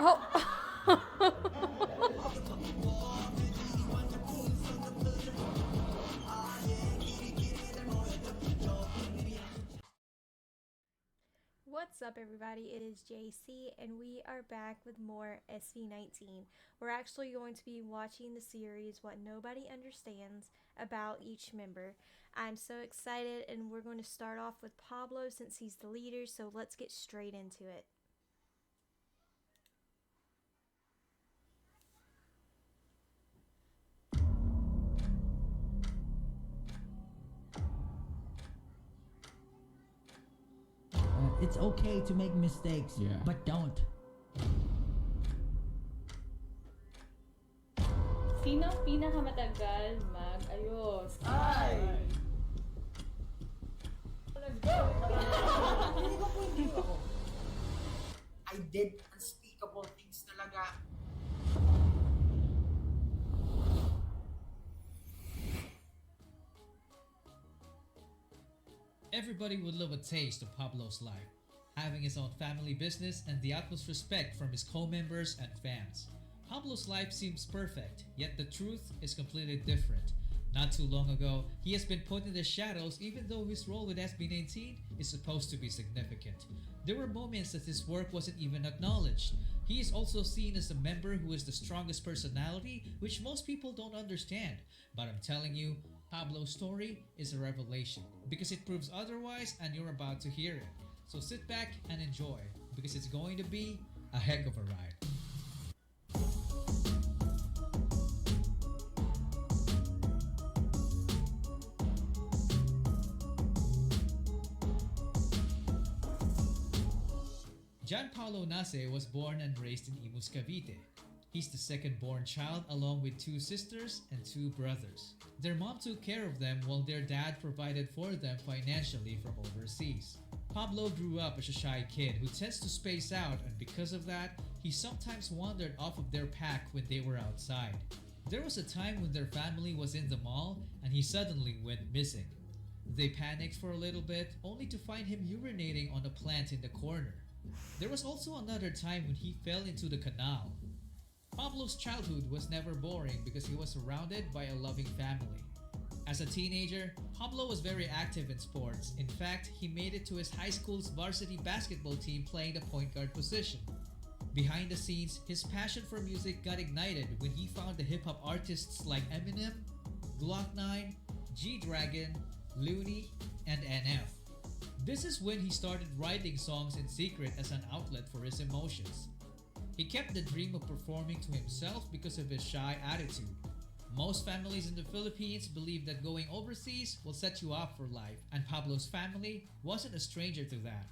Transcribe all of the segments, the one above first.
What's up, everybody? It is JC, and we are back with more SB19. We're actually going to be watching the series What Nobody Understands about each member. I'm so excited, and we're going to start off with Pablo since he's the leader, so let's get straight into it. It's okay to make mistakes, Yeah. but don't. Sino ang pinakamatagal mag-ayos? Ay! Let's go! Hindi ko po hindi ako. I did unspeakable things talaga. Everybody would love a taste of Pablo's life, having his own family business and the utmost respect from his co-members and fans. Pablo's life seems perfect, yet the truth is completely different. Not too long ago, he has been put in the shadows even though his role with SB19 is supposed to be significant. There were moments that his work wasn't even acknowledged. He is also seen as a member who is the strongest personality, which most people don't understand. But I'm telling you, Pablo's story is a revelation because it proves otherwise, and you're about to hear it. So sit back and enjoy because it's going to be a heck of a ride. Gianpaolo Nase was born and raised in Imus, Cavite. He's the second born child along with two sisters and two brothers. Their mom took care of them while their dad provided for them financially from overseas. Pablo grew up as a shy kid who tends to space out, and because of that, he sometimes wandered off of their pack when they were outside. There was a time when their family was in the mall and he suddenly went missing. They panicked for a little bit only to find him urinating on a plant in the corner. There was also another time when he fell into the canal. Pablo's childhood was never boring because he was surrounded by a loving family. As a teenager, Pablo was very active in sports. In fact, he made it to his high school's varsity basketball team playing the point guard position. Behind the scenes, his passion for music got ignited when he found the hip hop artists like Eminem, Glock 9, G-Dragon, Looney, and NF. This is when he started writing songs in secret as an outlet for his emotions. He kept the dream of performing to himself because of his shy attitude. Most families in the Philippines believe that going overseas will set you up for life, and Pablo's family wasn't a stranger to that.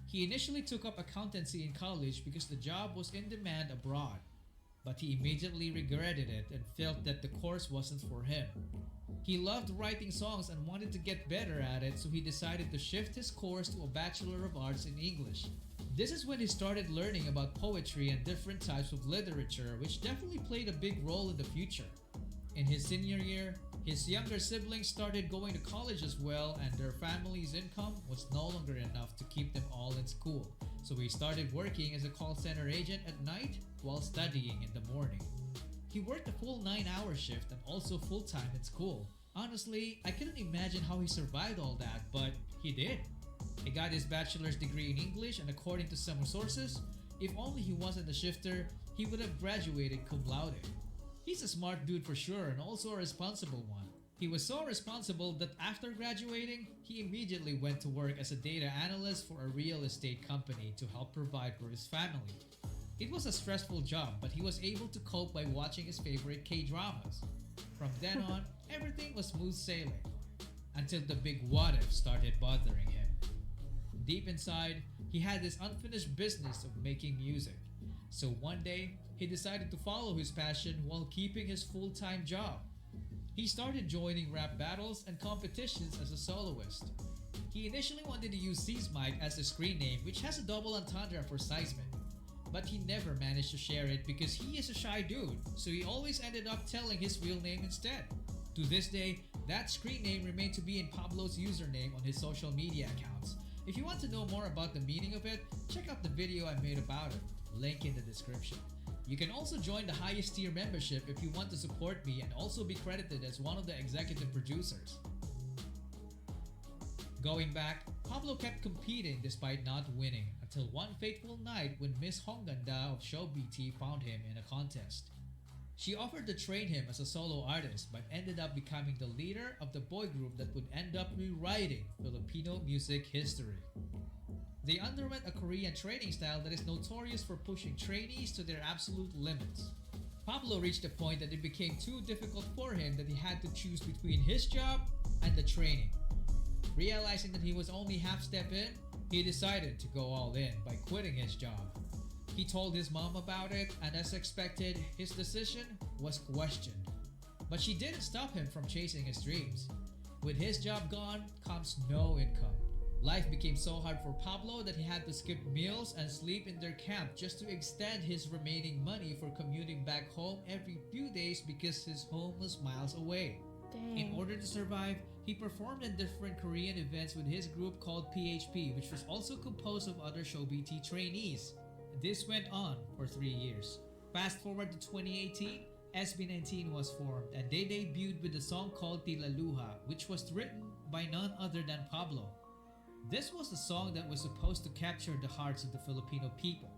He initially took up accountancy in college because the job was in demand abroad, but he immediately regretted it and felt that the course wasn't for him. He loved writing songs and wanted to get better at it, so he decided to shift his course to a Bachelor of Arts in English. This is when he started learning about poetry and different types of literature, which definitely played a big role in the future. In his senior year, his younger siblings started going to college as well, and their family's income was no longer enough to keep them all in school. So he started working as a call center agent at night while studying in the morning. He worked a full 9-hour shift and also full-time in school. Honestly, I couldn't imagine how he survived all that, but he did. He got his bachelor's degree in English, and according to some sources, if only he wasn't a shifter, he would have graduated cum laude. He's a smart dude for sure, and also a responsible one. He was so responsible that after graduating, he immediately went to work as a data analyst for a real estate company to help provide for his family. It was a stressful job, but he was able to cope by watching his favorite K-dramas. From then on, everything was smooth sailing, until the big what if started bothering him. Deep inside, he had this unfinished business of making music. So one day, he decided to follow his passion while keeping his full-time job. He started joining rap battles and competitions as a soloist. He initially wanted to use Seismic as a screen name, which has a double entendre for seismic. But he never managed to share it because he is a shy dude, so he always ended up telling his real name instead. To this day, that screen name remained to be in Pablo's username on his social media accounts. If you want to know more about the meaning of it, check out the video I made about it. link in the description. You can also join the highest tier membership if you want to support me and also be credited as one of the executive producers. Going back, Pablo kept competing despite not winning until one fateful night when Miss Hongganda of Show BT found him in a contest. She offered to train him as a solo artist but ended up becoming the leader of the boy group that would end up rewriting Filipino music history. They underwent a Korean training style that is notorious for pushing trainees to their absolute limits. Pablo reached a point that it became too difficult for him that he had to choose between his job and the training. Realizing that he was only half step in, he decided to go all in by quitting his job. He told his mom about it, and as expected, his decision was questioned. But she didn't stop him from chasing his dreams. With his job gone comes no income. Life became so hard for Pablo that he had to skip meals and sleep in their camp just to extend his remaining money for commuting back home every few days because his home was miles away. Dang. In order to survive, he performed in different Korean events with his group called PHP, which was also composed of other Show BT trainees. This went on for 3 years. Fast forward to 2018, SB19 was formed and they debuted with a song called Tila Luha, which was written by none other than Pablo. This was the song that was supposed to capture the hearts of the Filipino people,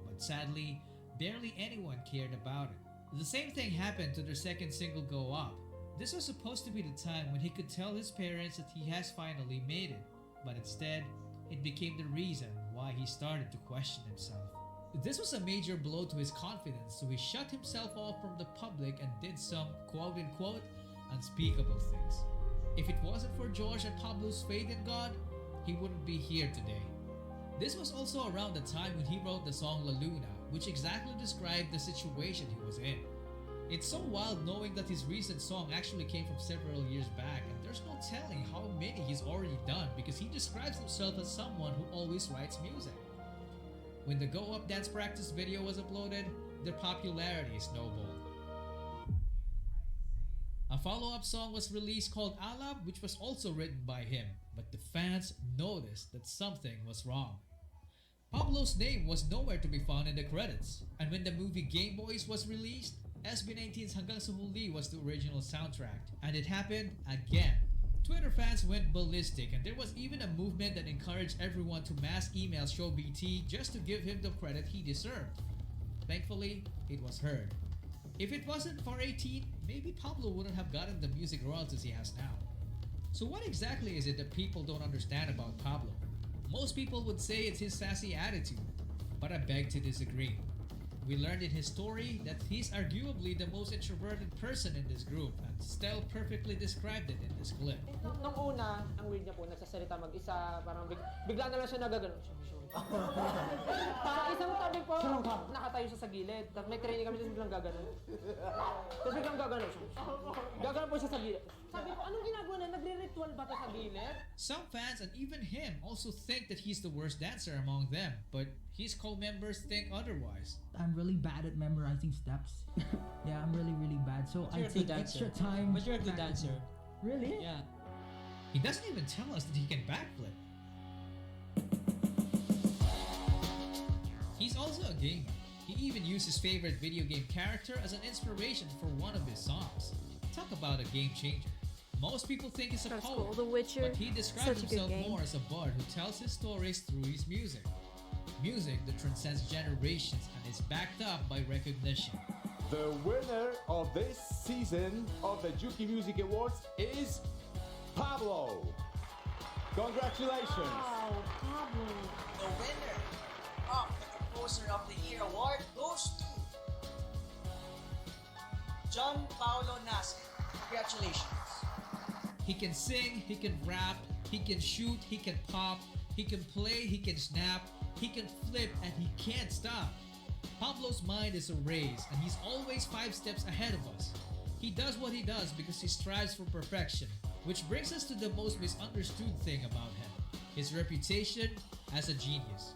but sadly, barely anyone cared about it. The same thing happened to their second single, Go Up. This was supposed to be the time when he could tell his parents that he has finally made it, but instead, it became the reason why he started to question himself. This was a major blow to his confidence, so he shut himself off from the public and did some quote-unquote unspeakable things. If it wasn't for George and Pablo's faith in God, he wouldn't be here today. This was also around the time when he wrote the song La Luna, which exactly described the situation he was in. It's so wild knowing that his recent song actually came from several years back, and there's no telling how many he's already done because he describes himself as someone who always writes music. When the Go Up dance practice video was uploaded, their popularity snowballed. A follow-up song was released called Alab, which was also written by him, but the fans noticed that something was wrong. Pablo's name was nowhere to be found in the credits, and when the movie Game Boys was released, SB19's Hanggang sa Huli was the original soundtrack, and it happened again. Twitter fans went ballistic, and there was even a movement that encouraged everyone to mass email Show BT just to give him the credit he deserved. Thankfully, it was heard. If it wasn't for 18, maybe Pablo wouldn't have gotten the music royalties he has now. So what exactly is it that people don't understand about Pablo? Most people would say it's his sassy attitude, but I beg to disagree. We learned in his story that he's arguably the most introverted person in this group, and Stell perfectly described it in this clip. Nung una, ang weird niya po, nagsasalita mag-isa, parang bigla na lang siya nagagano. Sa isang tabi po, nakatayo siya sa gilid. Tapos may training kami, tapos biglang gaganon. Tapos biglang gaganon siya. Gaganon po siya sa gilid. Sabi ko, anong ginagawa na? Nagre-ritual ba ito sa gilid? Some fans and even him also think that he's the worst dancer among them, but his co-members think otherwise. I'm really bad at memorizing steps. Yeah, I'm really, really bad. So I You're a take good extra dancer. time. But you're a good dancer. practicing. Really? Yeah. He doesn't even tell us that he can backflip. He's also a gamer. He even used his favorite video game character as an inspiration for one of his songs. Talk about a game changer. Most people think he's a That's poet, cool. The Witcher. but he describes Such a good himself game. more as a bard who tells his stories through his music. Music that transcends generations and is backed up by recognition. The winner of this season of the Juki Music Awards is Pablo. Congratulations. Wow, Pablo. The winner of the Composer of the Year award goes to John Paulo Nase. Congratulations. He can sing, he can rap, he can shoot, he can pop, he can play, he can snap, he can flip, and he can't stop. Pablo's mind is a race, and he's always 5 steps ahead of us. He does what he does because he strives for perfection, which brings us to the most misunderstood thing about him, his reputation as a genius.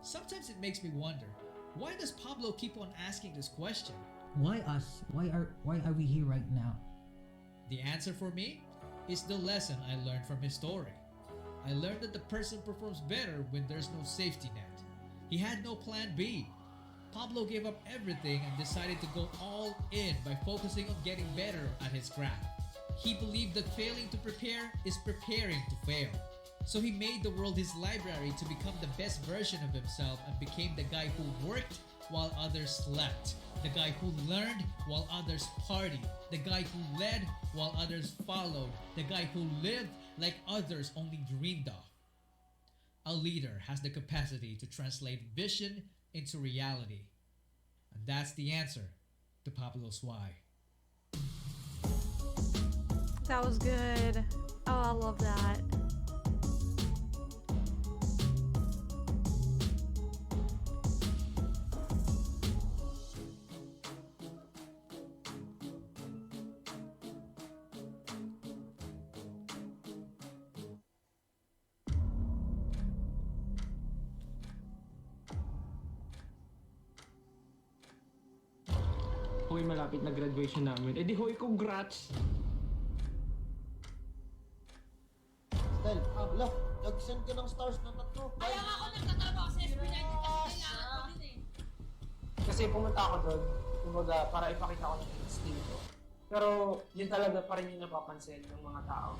Sometimes it makes me wonder, why does Pablo keep on asking this question? Why us? Why are we here right now? The answer for me is the lesson I learned from his story. I learned that the person performs better when there's no safety net. He had no plan B. Pablo gave up everything and decided to go all in by focusing on getting better at his craft. He believed that failing to prepare is preparing to fail. So he made the world his library to become the best version of himself and became the guy who worked while others slept, the guy who learned while others partied, the guy who led while others followed, the guy who lived like others only dreamed of. A leader has the capacity to translate vision into reality. And that's the answer to Pablo's why. That was good. Oh, I love that. Hoy, malapit na graduation namin. Eh di hoy, congrats! Stell, Pablo, nag-send ka ng stars na 3. Kaya nga ako nagtatrabaho sa SB19 kasi kailangan ko din eh. Kasi pumunta ako doon, kumbaga, para ipakita ko ng skill ko. Pero yun talaga pa rin yung napapansin ng mga tao.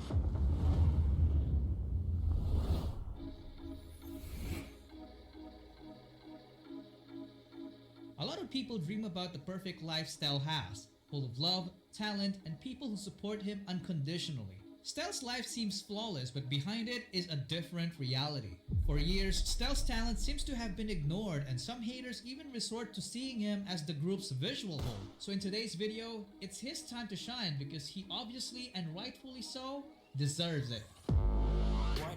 A lot of people dream about the perfect life Stell has, full of love, talent, and people who support him unconditionally. Stell's life seems flawless, but behind it is a different reality. For years, Stell's talent seems to have been ignored, and some haters even resort to seeing him as the group's visual hole. So in today's video, it's his time to shine because he obviously and rightfully so deserves it. What?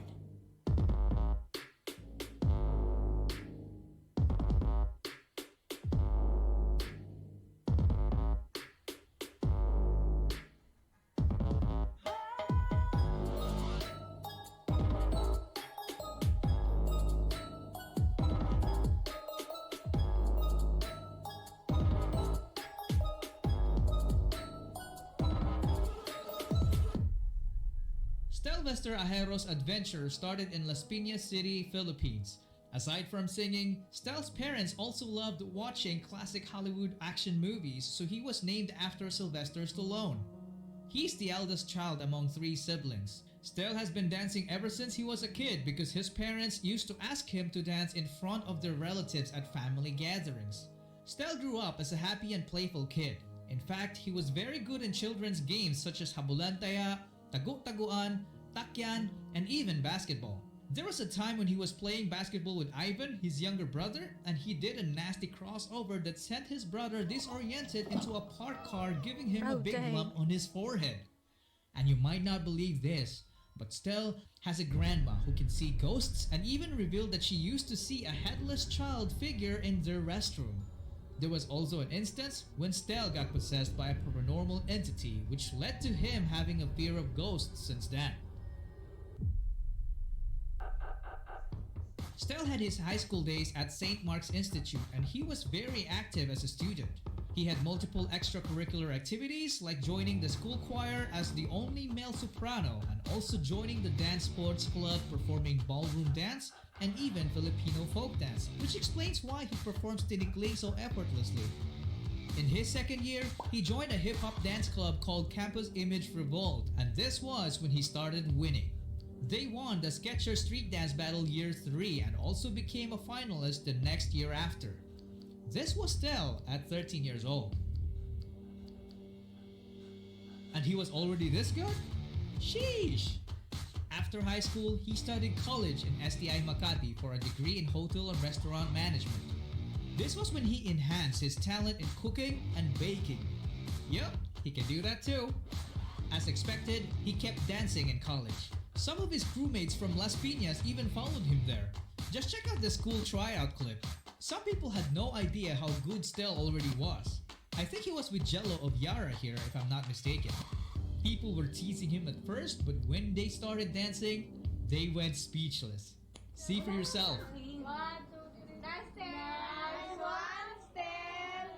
Sylvester Ajero's adventure started in Las Piñas City, Philippines. Aside from singing, Stell's parents also loved watching classic Hollywood action movies, so he was named after Sylvester Stallone. He's the eldest child among 3 siblings. Stell has been dancing ever since he was a kid because his parents used to ask him to dance in front of their relatives at family gatherings. Stell grew up as a happy and playful kid. In fact, he was very good in children's games such as Habulantaya, Tagu-Taguan, Takyan, and even basketball. There was a time when he was playing basketball with Ivan, his younger brother, and he did a nasty crossover that sent his brother disoriented into a parked car, giving him a big lump on his forehead. And you might not believe this, but Stell has a grandma who can see ghosts and even revealed that she used to see a headless child figure in their restroom. There was also an instance when Stell got possessed by a paranormal entity, which led to him having a fear of ghosts since then. Stell had his high school days at St. Mark's Institute, and he was very active as a student. He had multiple extracurricular activities like joining the school choir as the only male soprano and also joining the dance sports club performing ballroom dance and even Filipino folk dance, which explains why he performs tinikling so effortlessly. In his second year, he joined a hip-hop dance club called Campus Image Revolt, and this was when he started winning. They won the Sketcher Street Dance Battle Year 3 and also became a finalist the next year after. This was Stell at 13 years old. And he was already this good? Sheesh! After high school, he studied college in STI Makati for a degree in hotel and restaurant management. This was when he enhanced his talent in cooking and baking. Yup, he can do that too. As expected, he kept dancing in college. Some of his crewmates from Las Piñas even followed him there. Just check out the school tryout clip. Some people had no idea how good Stell already was. I think he was with Jello of Yara here if I'm not mistaken. People were teasing him at first, but when they started dancing, they went speechless. See for yourself. 1, 2, 3, nice Stell! One Stell!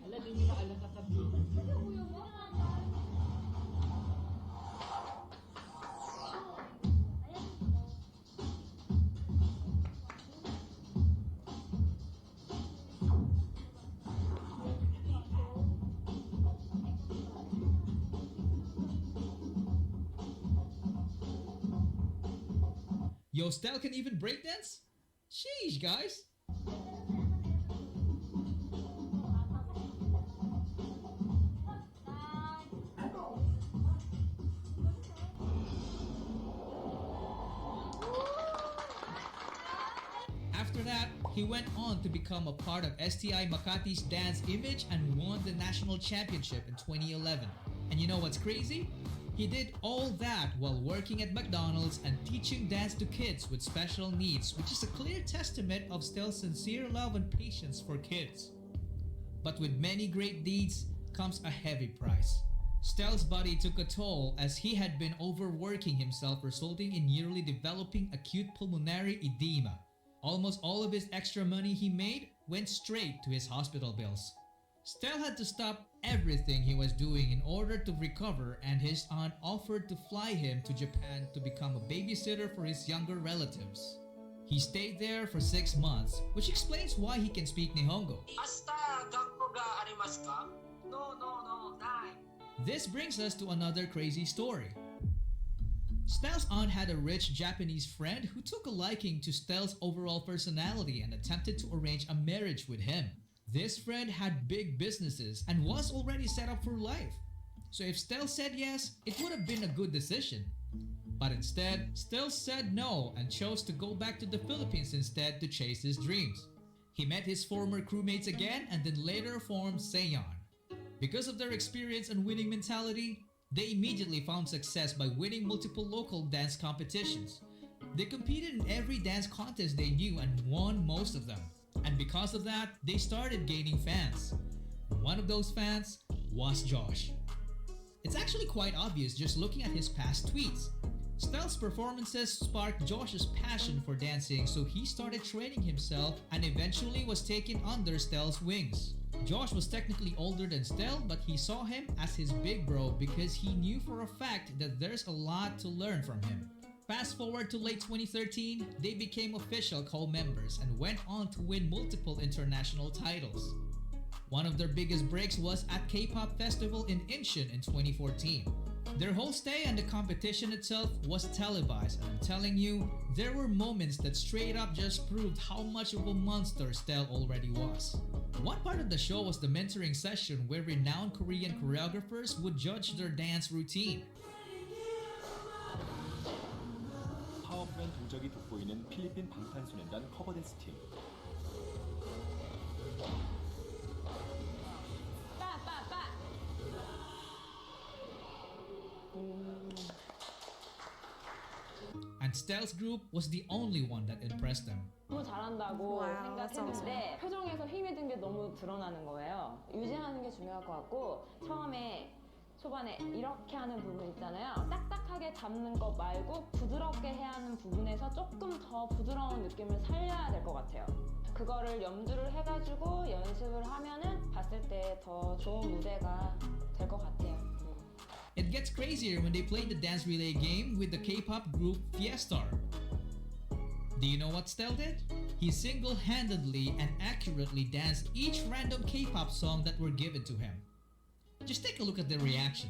Alam, hindi na alam katabi. Yo, Stell can even breakdance? Sheesh, guys! After that, he went on to become a part of STI Makati's dance image and won the national championship in 2011. And you know what's crazy? He did all that while working at McDonald's and teaching dance to kids with special needs, which is a clear testament of Stell's sincere love and patience for kids. But with many great deeds comes a heavy price. Stell's body took a toll as he had been overworking himself, resulting in yearly developing acute pulmonary edema. Almost all of his extra money he made went straight to his hospital bills. Stell had to stop everything he was doing in order to recover, and his aunt offered to fly him to Japan to become a babysitter for his younger relatives. He stayed there for 6 months, which explains why he can speak Nihongo. This brings us to another crazy story. Stell's aunt had a rich Japanese friend who took a liking to Stell's overall personality and attempted to arrange a marriage with him. This friend had big businesses and was already set up for life. So if Stell said yes, it would have been a good decision. But instead, Stell said no and chose to go back to the Philippines instead to chase his dreams. He met his former crewmates again and then later formed Seon. Because of their experience and winning mentality, they immediately found success by winning multiple local dance competitions. They competed in every dance contest they knew and won most of them. And because of that, they started gaining fans. One of those fans was Josh. It's actually quite obvious just looking at his past tweets. Stell's performances sparked Josh's passion for dancing, so he started training himself and eventually was taken under Stell's wings. Josh was technically older than Stell, but he saw him as his big bro because he knew for a fact that there's a lot to learn from him. Fast forward to late 2013, they became official co-members and went on to win multiple international titles. One of their biggest breaks was at K-pop festival in Incheon in 2014. Their whole stay and the competition itself was televised, and I'm telling you, there were moments that straight up just proved how much of a monster Stell already was. One part of the show was the mentoring session where renowned Korean choreographers would judge their dance routine. 파워풀한 동작이 돋보이는 필리핀 방탄소년단 커버댄스 팀. And Stell's group was the only one that impressed them. 너무 잘한다고 Wow, that's 생각했는데 표정에서 힘이 든 게 너무 드러나는 거예요. 유지하는 게 중요할 것 같고 처음에 초반에 이렇게 하는 부분 있잖아요. 딱딱하게 잡는 것 말고 부드럽게 해야 하는 부분에서 조금 더 부드러운 느낌을 살려야 될 것 같아요. 그거를 염두를 해가지고 연습을 하면은 봤을 때 더 좋은 무대가 될 것 같아요. It gets crazier when they played the dance relay game with the K-pop group Fiestar. Do you know what Stell did? He single-handedly and accurately danced each random K-pop song that were given to him. Just take a look at their reaction.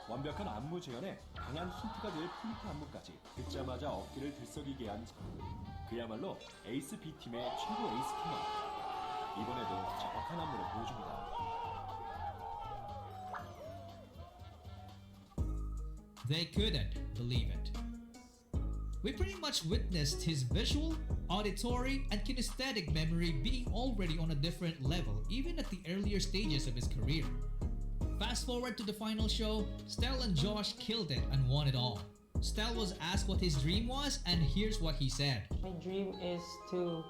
완벽한 안무 재현에 강한 힌트가 될 포인트 안무까지 듣자마자 어깨를 들썩이게 한 그야말로 에이스 B팀의 최고 에이스 팀원. 이번에도 정확한 안무를 보여줍니다. They couldn't believe it. We pretty much witnessed his visual, auditory, and kinesthetic memory being already on a different level even at the earlier stages of his career. Fast forward to the final show, Stell and Josh killed it and won it all. Stell was asked what his dream was, and here's what he said. My dream is to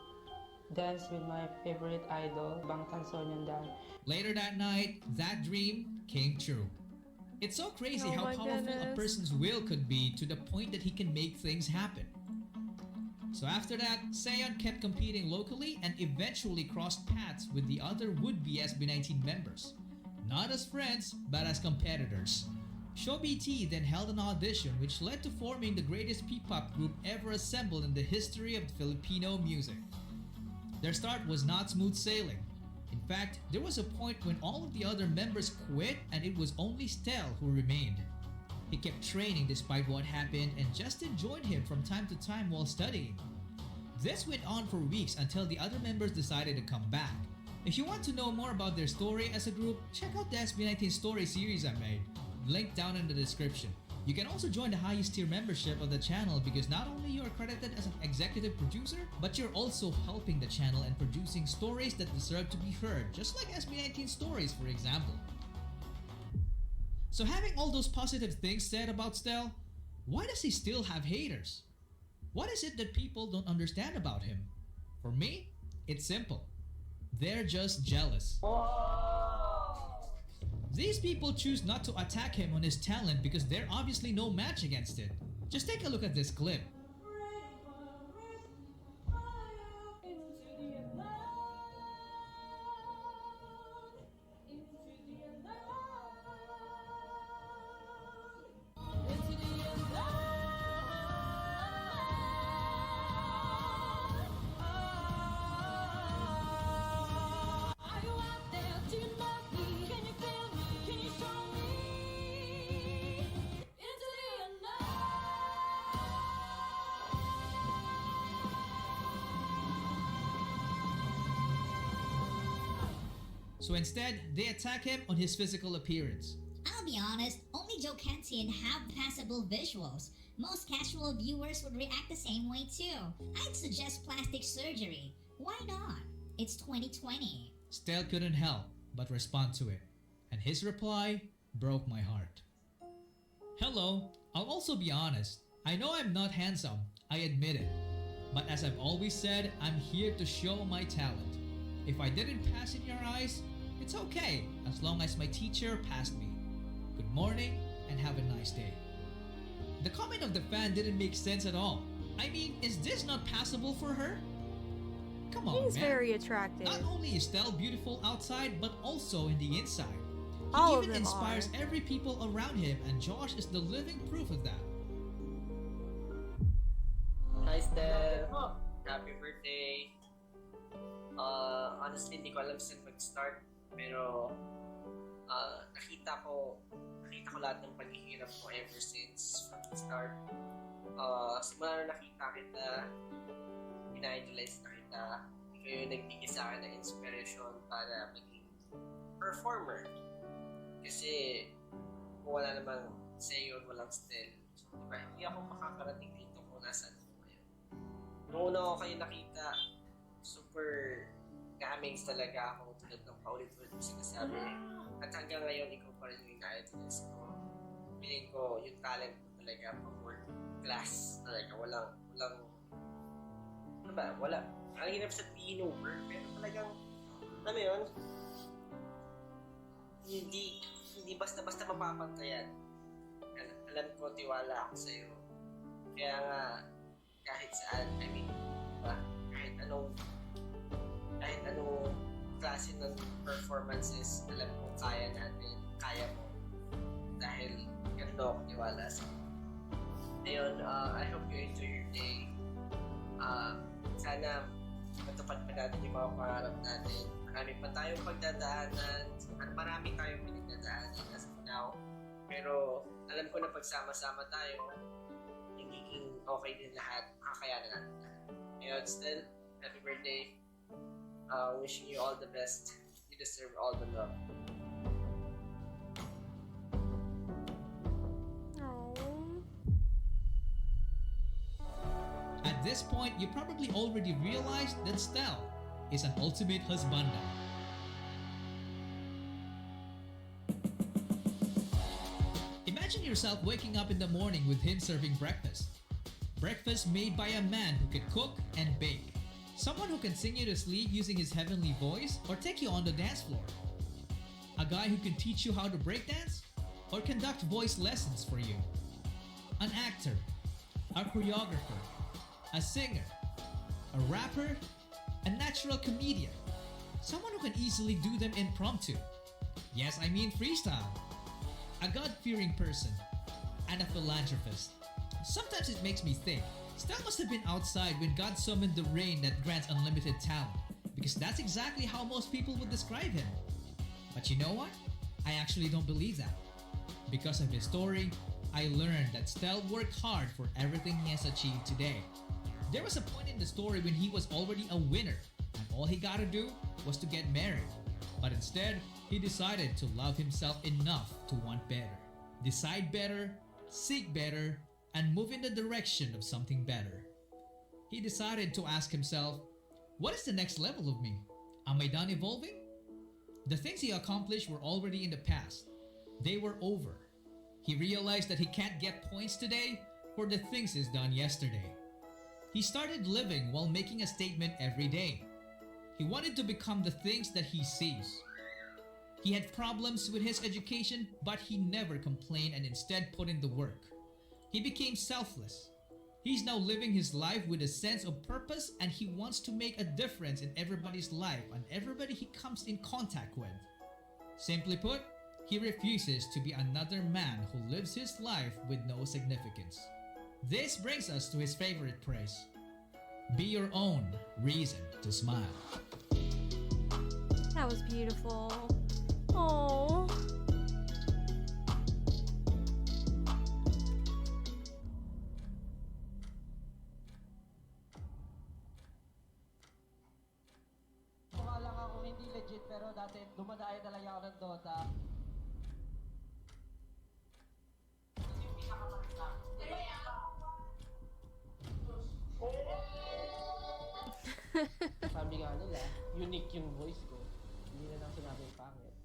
dance with my favorite idol, 방탄소년단. Later that night, that dream came true. It's so crazy Oh how my powerful a goodness. person's will could be to the point that he can make things happen. So after that, Seon kept competing locally and eventually crossed paths with the other would-be SB19 members. Not as friends, but as competitors. Show BT then held an audition which led to forming the greatest P-pop group ever assembled in the history of Filipino music. Their start was not smooth sailing. In fact, there was a point when all of the other members quit and it was only Stell who remained. He kept training despite what happened and Justin joined him from time to time while studying. This went on for weeks until the other members decided to come back. If you want to know more about their story as a group, check out the SB19 story series I made, linked down in the description. You can also join the highest tier membership of the channel because not only you are credited as an executive producer, but you're also helping the channel and producing stories that deserve to be heard, just like SB19 stories for example. So having all those positive things said about Stell, why does he still have haters? What is it that people don't understand about him? For me, it's simple. They're just jealous. These people choose not to attack him on his talent because they're obviously no match against it. Just take a look at this clip. So instead, they attack him on his physical appearance. I'll be honest, only Joe Canteen have passable visuals. Most casual viewers would react the same way too. I'd suggest plastic surgery. Why not? It's 2020. Stell couldn't help but respond to it, and his reply broke my heart. Hello, I'll also be honest. I know I'm not handsome, I admit it. But as I've always said, I'm here to show my talent. If I didn't pass in your eyes, it's okay as long as my teacher passed me. Good morning and have a nice day. The comment of the fan didn't make sense at all. I mean, is this not passable for her? Come on, He's man. very attractive. Not only is Stell beautiful outside, but also in the inside. He All of even them inspires are. every people around him, and Josh is the living proof of that. Hi, Stell. Happy birthday. Honestly, hindi ko alam saan mag-start. Pero, nakita ko lahat ng paghihirap ko ever since from the start. Simula na nakita kita, ina-idolize na kita. Ikaw yung nagbigay sa akin ng inspiration para maging performer. Kasi, kung wala namang sayo, walang Stell. So, diba, hindi ako makakarating dito kung nasaan ko ngayon. Nung una ko kayo nakita, super na-amaze talaga ako tulad ng paulit-ulit ko sinasabi. At hanggang ngayon, ikaw pa rin yung na-idolize ko. Feeling ko, yung talent ko talaga pang world class talaga. Walang, ano ba, wala. Ang hirap sabihin ng word, pero talagang, alam mo yun, hindi basta-basta mapapantayan. Alam ko, tiwala ako sa'yo. Kaya nga, kahit saan, I mean, kahit anong klase ng performances, alam ko kaya natin, kaya mo. Dahil ganito ako tiwala sa ayun, I hope you enjoy your day. Sana matupad pa natin yung mga pangarap natin. Marami pa tayong pagdadaanan. Marami tayong pinagdadaanan as of now. Pero alam ko na pagsama-sama tayo, magiging okay din lahat. Kakayanan natin lahat. Ayun, Stell, happy birthday. Wishing you all the best. You deserve all the love. At this point, you probably already realized that Stell is an ultimate husbanda. Imagine yourself waking up in the morning with him serving breakfast. Breakfast made by a man who can cook and bake. Someone who can sing you to sleep using his heavenly voice or take you on the dance floor. A guy who can teach you how to breakdance or conduct voice lessons for you. An actor, a choreographer, a singer, a rapper, a natural comedian. Someone who can easily do them impromptu. Yes, I mean freestyle. A God-fearing person and a philanthropist. Sometimes it makes me think, Stell must have been outside when God summoned the rain that grants unlimited talent, because that's exactly how most people would describe him. But you know what? I actually don't believe that. Because of his story, I learned that Stell worked hard for everything he has achieved today. There was a point in the story when he was already a winner, and all he gotta do was to get married. But instead, he decided to love himself enough to want better, decide better, seek better, and move in the direction of something better. He decided to ask himself, what is the next level of me? Am I done evolving? The things he accomplished were already in the past. They were over. He realized that he can't get points today for the things he's done yesterday. He started living while making a statement every day. He wanted to become the things that he sees. He had problems with his education, but he never complained and instead put in the work. He became selfless. He's now living his life with a sense of purpose, and he wants to make a difference in everybody's life and everybody he comes in contact with. Simply put, he refuses to be another man who lives his life with no significance. This brings us to his favorite phrase: be your own reason to smile. That was beautiful. Oh. Mukha lang ako hindi legit pero dati dumadayo talaga ako ng Dota. Sabi nga nila, unique yung voice ko. Hindi na lang sinabing pangit.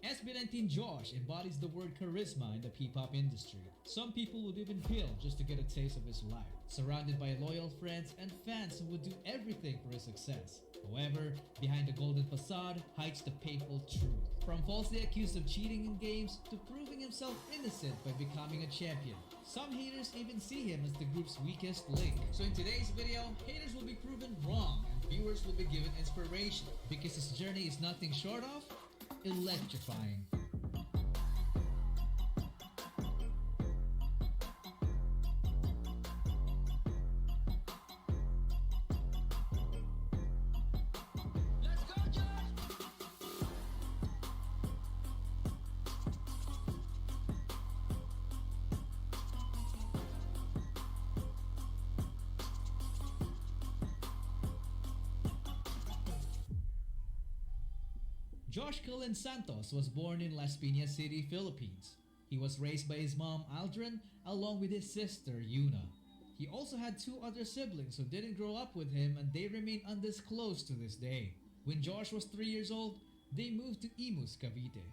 SB19 Josh embodies the word charisma in the P-pop industry. Some people would even kill just to get a taste of his life, surrounded by loyal friends and fans who would do everything for his success. However, behind the golden facade hides the painful truth. From falsely accused of cheating in games to proving himself innocent by becoming a champion. Some haters even see him as the group's weakest link. So in today's video, haters will be proven wrong and viewers will be given inspiration because his journey is nothing short of electrifying. Josh Cullen Santos was born in Las Piñas City, Philippines. He was raised by his mom Aldrin along with his sister Yuna. He also had two other siblings who didn't grow up with him and they remain undisclosed to this day. When Josh was 3 years old, they moved to Imus, Cavite.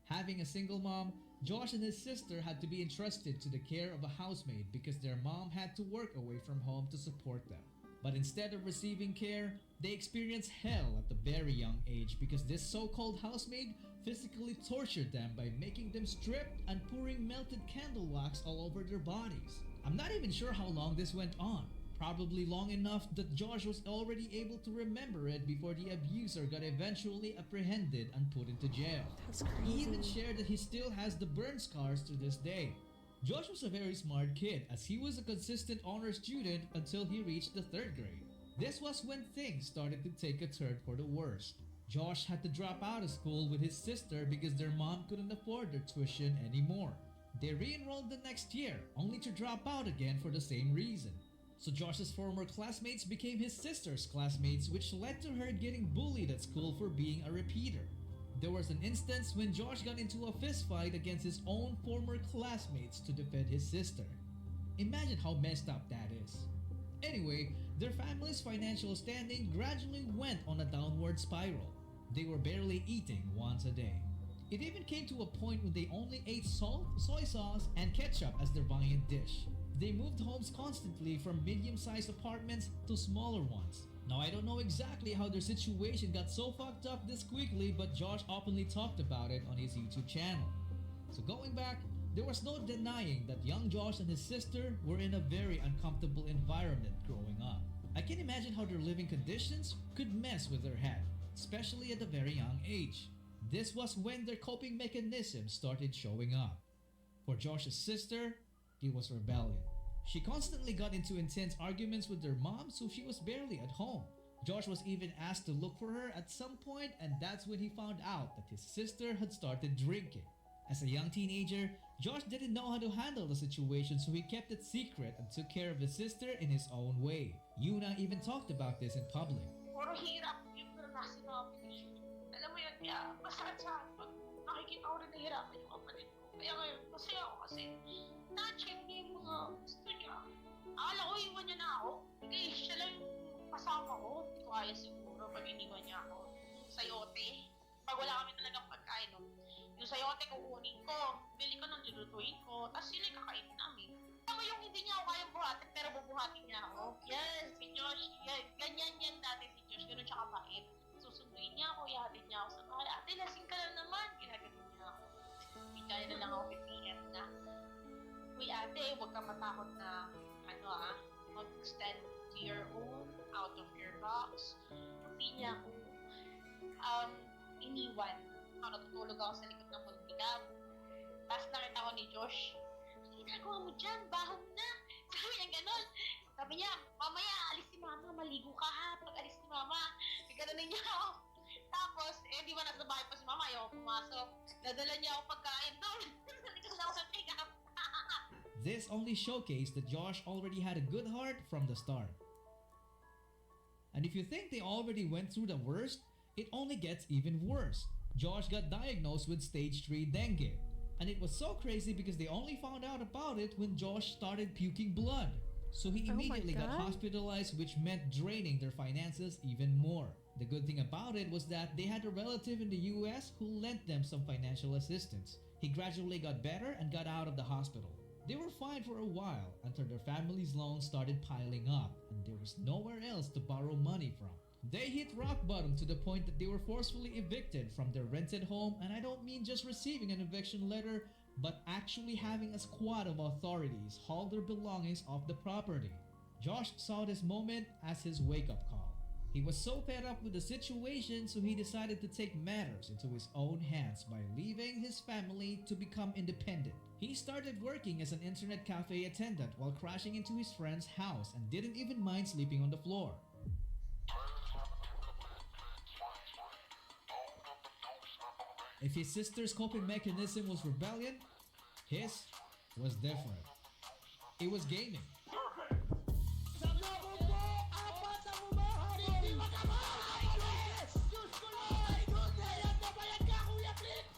Having a single mom, Josh and his sister had to be entrusted to the care of a housemaid because their mom had to work away from home to support them. But instead of receiving care, they experienced hell at a very young age because this so-called housemaid physically tortured them by making them strip and pouring melted candle wax all over their bodies. I'm not even sure how long this went on. Probably long enough that Josh was already able to remember it before the abuser got eventually apprehended and put into jail. That's crazy. He even shared that he still has the burn scars to this day. Josh was a very smart kid as he was a consistent honor student until he reached the 3rd grade. This was when things started to take a turn for the worst. Josh had to drop out of school with his sister because their mom couldn't afford their tuition anymore. They re-enrolled the next year, only to drop out again for the same reason. So Josh's former classmates became his sister's classmates, which led to her getting bullied at school for being a repeater. There was an instance when Josh got into a fist fight against his own former classmates to defend his sister. Imagine how messed up that is. Anyway, their family's financial standing gradually went on a downward spiral. They were barely eating once a day. It even came to a point when they only ate salt, soy sauce, and ketchup as their viand dish. They moved homes constantly from medium-sized apartments to smaller ones. Now I don't know exactly how their situation got so fucked up this quickly, but Josh openly talked about it on his YouTube channel. So going back, there was no denying that young Josh and his sister were in a very uncomfortable environment growing up. I can imagine how their living conditions could mess with their head, especially at a very young age. This was when their coping mechanisms started showing up. For Josh's sister, it was rebellion. She constantly got into intense arguments with their mom, so she was barely at home. Josh was even asked to look for her at some point, and that's when he found out that his sister had started drinking. As a young teenager, Josh didn't know how to handle the situation, so he kept it secret and took care of his sister in his own way. Yuna even talked about this in public. Puro hirap yung naranasan namin ni Shun. Alam mo yun, kaya masakit sa akin pag nakikita ko rin nahihirapan yung kapatid ko. Kaya ngayon, masaya ako kasi na-achieve niya yung mga gusto niya. Akala ko iwan niya na ako. Kaya siya lang yung kasama ko. Hindi ko kaya siguro pag iniwan niya ako. Sayote. Pag wala kami talagang pagkain, no? Yung sayote kukunin ko, bili ko ng lulutuin ko, tapos yun yung kakainin namin. Tama yung hindi niya ako kayang buhatin, pero bubuhatin niya ako. Yes, si Josh, yan, ganyan yan dati si Josh, ganun siya kabait. Susunduin niya ako, ihatid niya ako sa bahay. Ate, lasing ka lang naman, ginaganon niya ako. Hindi kaya na lang ako pipiyat na. Uy ate, huwag kang matakot na, mag-stand to your own, out of your box. Hindi niya ako, iniwan. Natutulog ako sa likod ng multicam. Tapos nakita ko ni Josh, ano ginagawa mo dyan? Baho na! Sabi niya gano'n. Sabi niya, mamaya, alis si mama, maligo ka ha. Pag alis ni mama, gano'n niya ako. Tapos, di ba nasa bahay pa si mama, ayaw pumasok. Nadala niya ako pagkain doon. Nalito na ako sa pick-up. This only showcased that Josh already had a good heart from the start. And if you think they already went through the worst, it only gets even worse. Josh got diagnosed with stage 3 dengue. And it was so crazy because they only found out about it when Josh started puking blood. So he immediately got hospitalized, which meant draining their finances even more. The good thing about it was that they had a relative in the US who lent them some financial assistance. He gradually got better and got out of the hospital. They were fine for a while until their family's loans started piling up and there was nowhere else to borrow money from. They hit rock bottom to the point that they were forcefully evicted from their rented home, and I don't mean just receiving an eviction letter, but actually having a squad of authorities haul their belongings off the property. Josh saw this moment as his wake-up call. He was so fed up with the situation, so he decided to take matters into his own hands by leaving his family to become independent. He started working as an internet cafe attendant while crashing into his friend's house and didn't even mind sleeping on the floor. If his sister's coping mechanism was rebellion, his was different. It was gaming.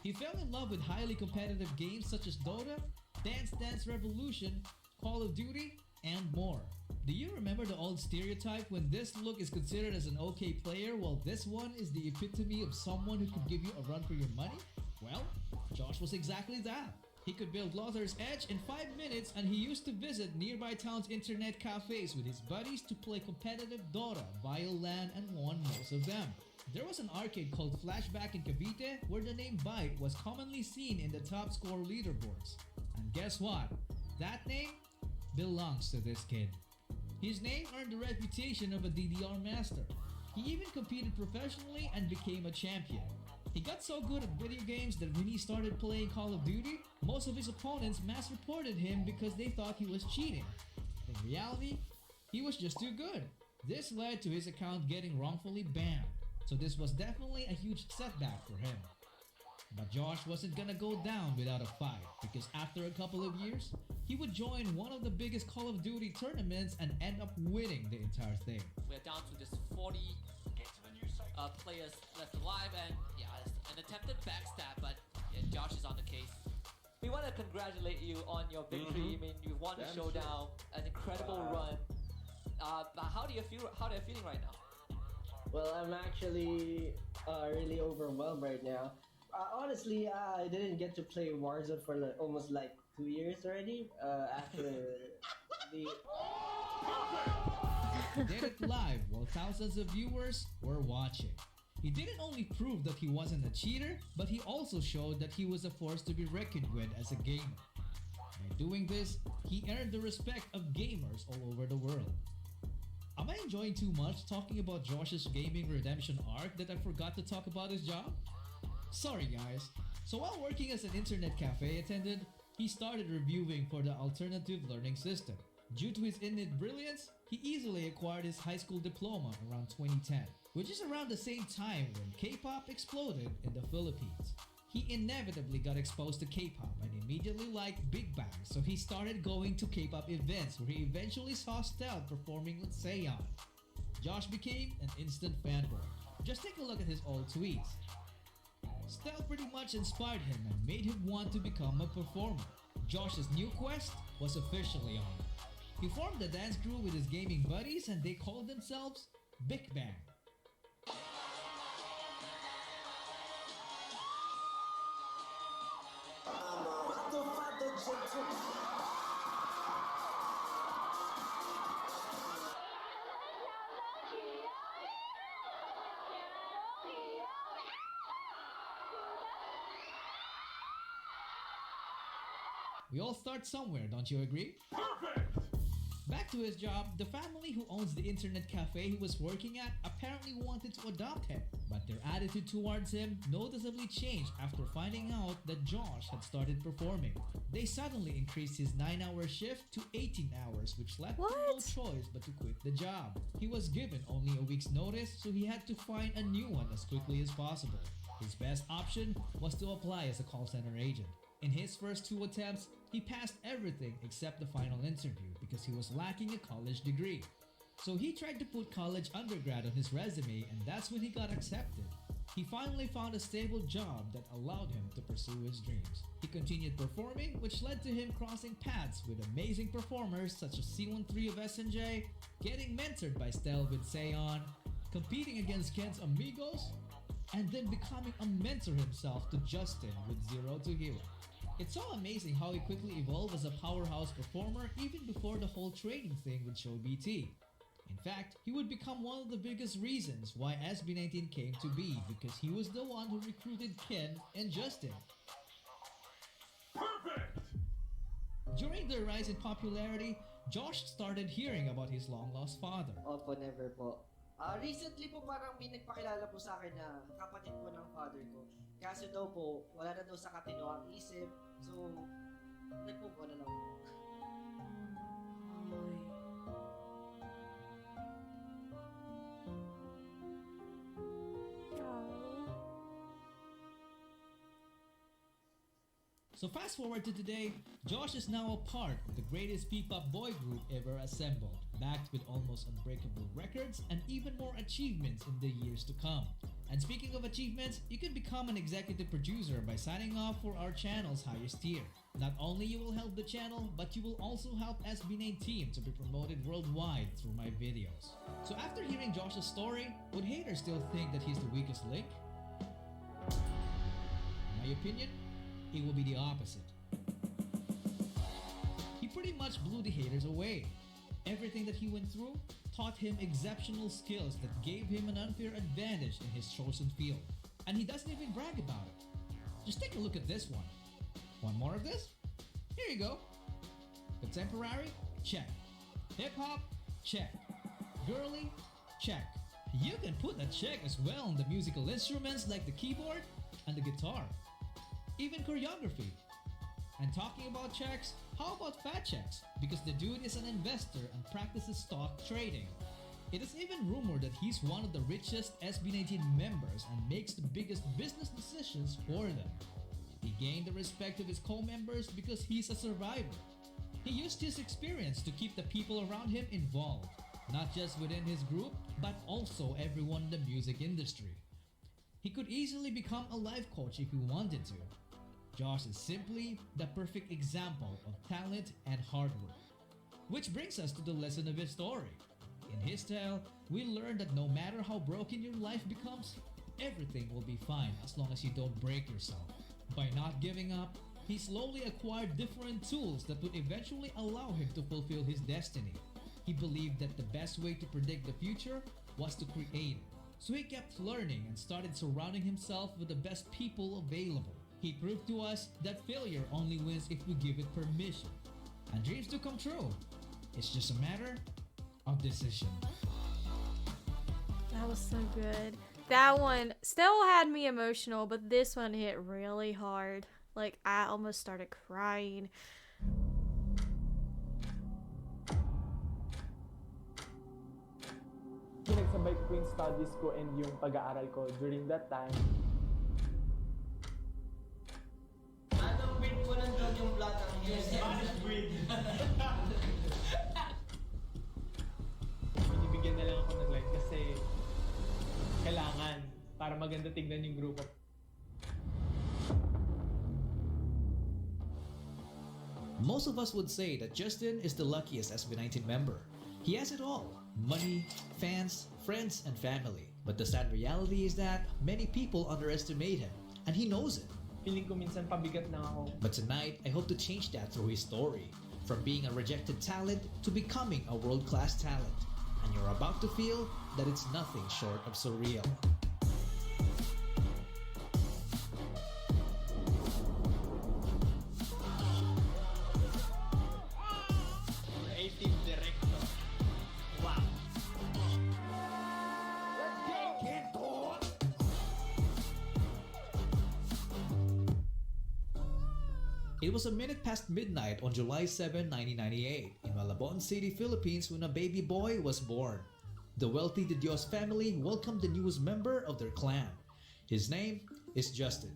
He fell in love with highly competitive games such as Dota, Dance Dance Revolution, Call of Duty, and more. Do you remember the old stereotype when this look is considered as an okay player while this one is the epitome of someone who could give you a run for your money? Well, Josh was exactly that. He could build Lothar's Edge in 5 minutes and he used to visit nearby towns' internet cafes with his buddies to play competitive Dota, Biolan, and won most of them. There was an arcade called Flashback in Cavite where the name Byte was commonly seen in the top score leaderboards. And guess what? That name belongs to this kid. His name earned the reputation of a DDR master. He even competed professionally and became a champion. He got so good at video games that when he started playing Call of Duty, most of his opponents mass reported him because they thought he was cheating. In reality, he was just too good. This led to his account getting wrongfully banned. So this was definitely a huge setback for him. But Josh wasn't gonna go down without a fight because after a couple of years, he would join one of the biggest Call of Duty tournaments and end up winning the entire thing. We're down to just 40 players left alive, and yeah, it's an attempted backstab, but yeah, Josh is on the case. We want to congratulate you on your victory. I mean, you won the showdown, an incredible run. But how do you feel? How are you feeling right now? Well, I'm actually really overwhelmed right now. Honestly, I didn't get to play Warzone for almost 2 years already. After the He did it live while thousands of viewers were watching. He didn't only prove that he wasn't a cheater, but he also showed that he was a force to be reckoned with as a gamer. By doing this, he earned the respect of gamers all over the world. Am I enjoying too much talking about Josh's gaming redemption arc that I forgot to talk about his job? Sorry guys. So while working as an internet cafe attendant, he started reviewing for the alternative learning system. Due to his innate brilliance, he easily acquired his high school diploma around 2010, which is around the same time when K-pop exploded in the Philippines. He inevitably got exposed to K-pop and immediately liked Big Bang, so he started going to K-pop events where he eventually saw Stell performing with Seon. Josh became an instant fanboy. Just take a look at his old tweets. Stell pretty much inspired him and made him want to become a performer. Josh's new quest was officially on. He formed a dance crew with his gaming buddies and they called themselves Big Bang. We all start somewhere, don't you agree? Perfect! Back to his job, the family who owns the internet cafe he was working at apparently wanted to adopt him, but their attitude towards him noticeably changed after finding out that Josh had started performing. They suddenly increased his 9-hour shift to 18 hours, which left him no choice but to quit the job. He was given only a week's notice, so he had to find a new one as quickly as possible. His best option was to apply as a call center agent. In his first 2 attempts, he passed everything except the final interview because he was lacking a college degree. So he tried to put college undergrad on his resume and that's when he got accepted. He finally found a stable job that allowed him to pursue his dreams. He continued performing, which led to him crossing paths with amazing performers such as C13 of SNJ, getting mentored by Stell with Seon, competing against Ken's Amigos, and then becoming a mentor himself to Justin with Zero to Hero. It's so amazing how he quickly evolved as a powerhouse performer even before the whole training thing with Show BT. In fact, he would become one of the biggest reasons why SB19 came to be because he was the one who recruited Ken and Justin. Perfect! During their rise in popularity, Josh started hearing about his long-lost father. Opo, never po. Recently po parang may nagpakilala po sa akin na kapatid po ng father ko. Kaso daw po, wala na daw sa katino ang isip. So, nagpupo na lang po. So fast forward to today, Josh is now a part of the greatest P-pop boy group ever assembled, backed with almost unbreakable records and even more achievements in the years to come. And speaking of achievements, you can become an executive producer by signing up for our channel's highest tier. Not only you will help the channel, but you will also help SB19 to be promoted worldwide through my videos. So after hearing Josh's story, would haters still think that he's the weakest link? In my opinion, it will be the opposite. He pretty much blew the haters away. Everything that he went through taught him exceptional skills that gave him an unfair advantage in his chosen field. And he doesn't even brag about it. Just take a look at this one. Want more of this? Here you go. Contemporary? Check. Hip-hop? Check. Girly? Check. You can put a check as well on the musical instruments like the keyboard and the guitar. Even choreography. And talking about checks, how about fat checks? Because the dude is an investor and practices stock trading. It is even rumored that he's one of the richest SB19 members and makes the biggest business decisions for them. He gained the respect of his co-members because he's a survivor. He used his experience to keep the people around him involved, not just within his group, but also everyone in the music industry. He could easily become a life coach if he wanted to. Josh is simply the perfect example of talent and hard work. Which brings us to the lesson of his story. In his tale, we learn that no matter how broken your life becomes, everything will be fine as long as you don't break yourself. By not giving up, he slowly acquired different tools that would eventually allow him to fulfill his destiny. He believed that the best way to predict the future was to create it. So he kept learning and started surrounding himself with the best people available. He proved to us that failure only wins if we give it permission. And dreams do come true. It's just a matter of decision. That was so good. That one still had me emotional, but this one hit really hard. Like, I almost started crying. kasabay ko yung studies ko and yung pag-aaral ko during that time. Anong breed po ng dog yung black ang Spanish breed? Binibigyan na lang ako ng like kasi kailangan para maganda tignan yung grupo. Most of us would say that Justin is the luckiest SB19 member. He has it all: money, fans, friends, and family. But the sad reality is that many people underestimate him, and he knows it. Feeling ko minsan pabigat lang ako. But tonight, I hope to change that through his story. From being a rejected talent to becoming a world-class talent. And you're about to feel that it's nothing short of surreal. Creative director. Wow. It was a minute past midnight on July 7, 1998 in Malabon City, Philippines when a baby boy was born. The wealthy De Dios family welcomed the newest member of their clan. His name is Justin.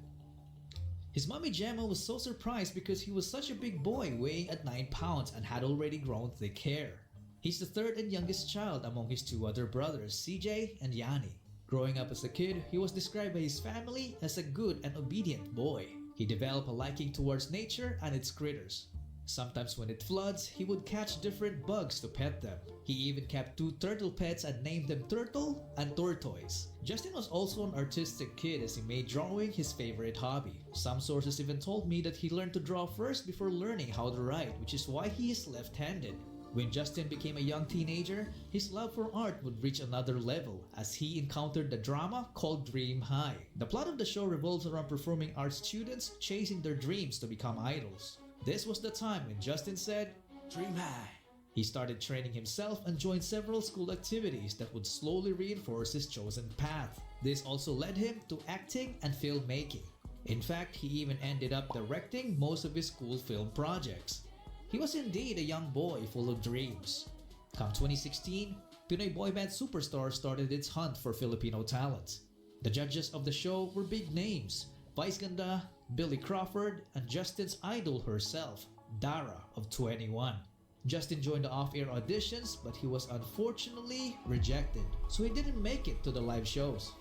His mommy Gemma was so surprised because he was such a big boy, weighing at 9 pounds and had already grown thick hair. He's the third and youngest child among his two other brothers, CJ and Yanni. Growing up as a kid, he was described by his family as a good and obedient boy. He developed a liking towards nature and its critters. Sometimes when it floods, he would catch different bugs to pet them. He even kept 2 turtle pets and named them Turtle and Tortoise. Justin was also an artistic kid as he made drawing his favorite hobby. Some sources even told me that he learned to draw first before learning how to write, which is why he is left-handed. When Justin became a young teenager, his love for art would reach another level as he encountered the drama called Dream High. The plot of the show revolves around performing arts students chasing their dreams to become idols. This was the time when Justin said, "Dream high." He started training himself and joined several school activities that would slowly reinforce his chosen path. This also led him to acting and filmmaking. In fact, he even ended up directing most of his school film projects. He was indeed a young boy full of dreams. Come 2016, Pinoy boy band Superstar started its hunt for Filipino talents. The judges of the show were big names: Vice Ganda, Billy Crawford, and Justin's idol herself, Dara of 21. Justin joined the off-air auditions, but he was unfortunately rejected, so he didn't make it to the live shows.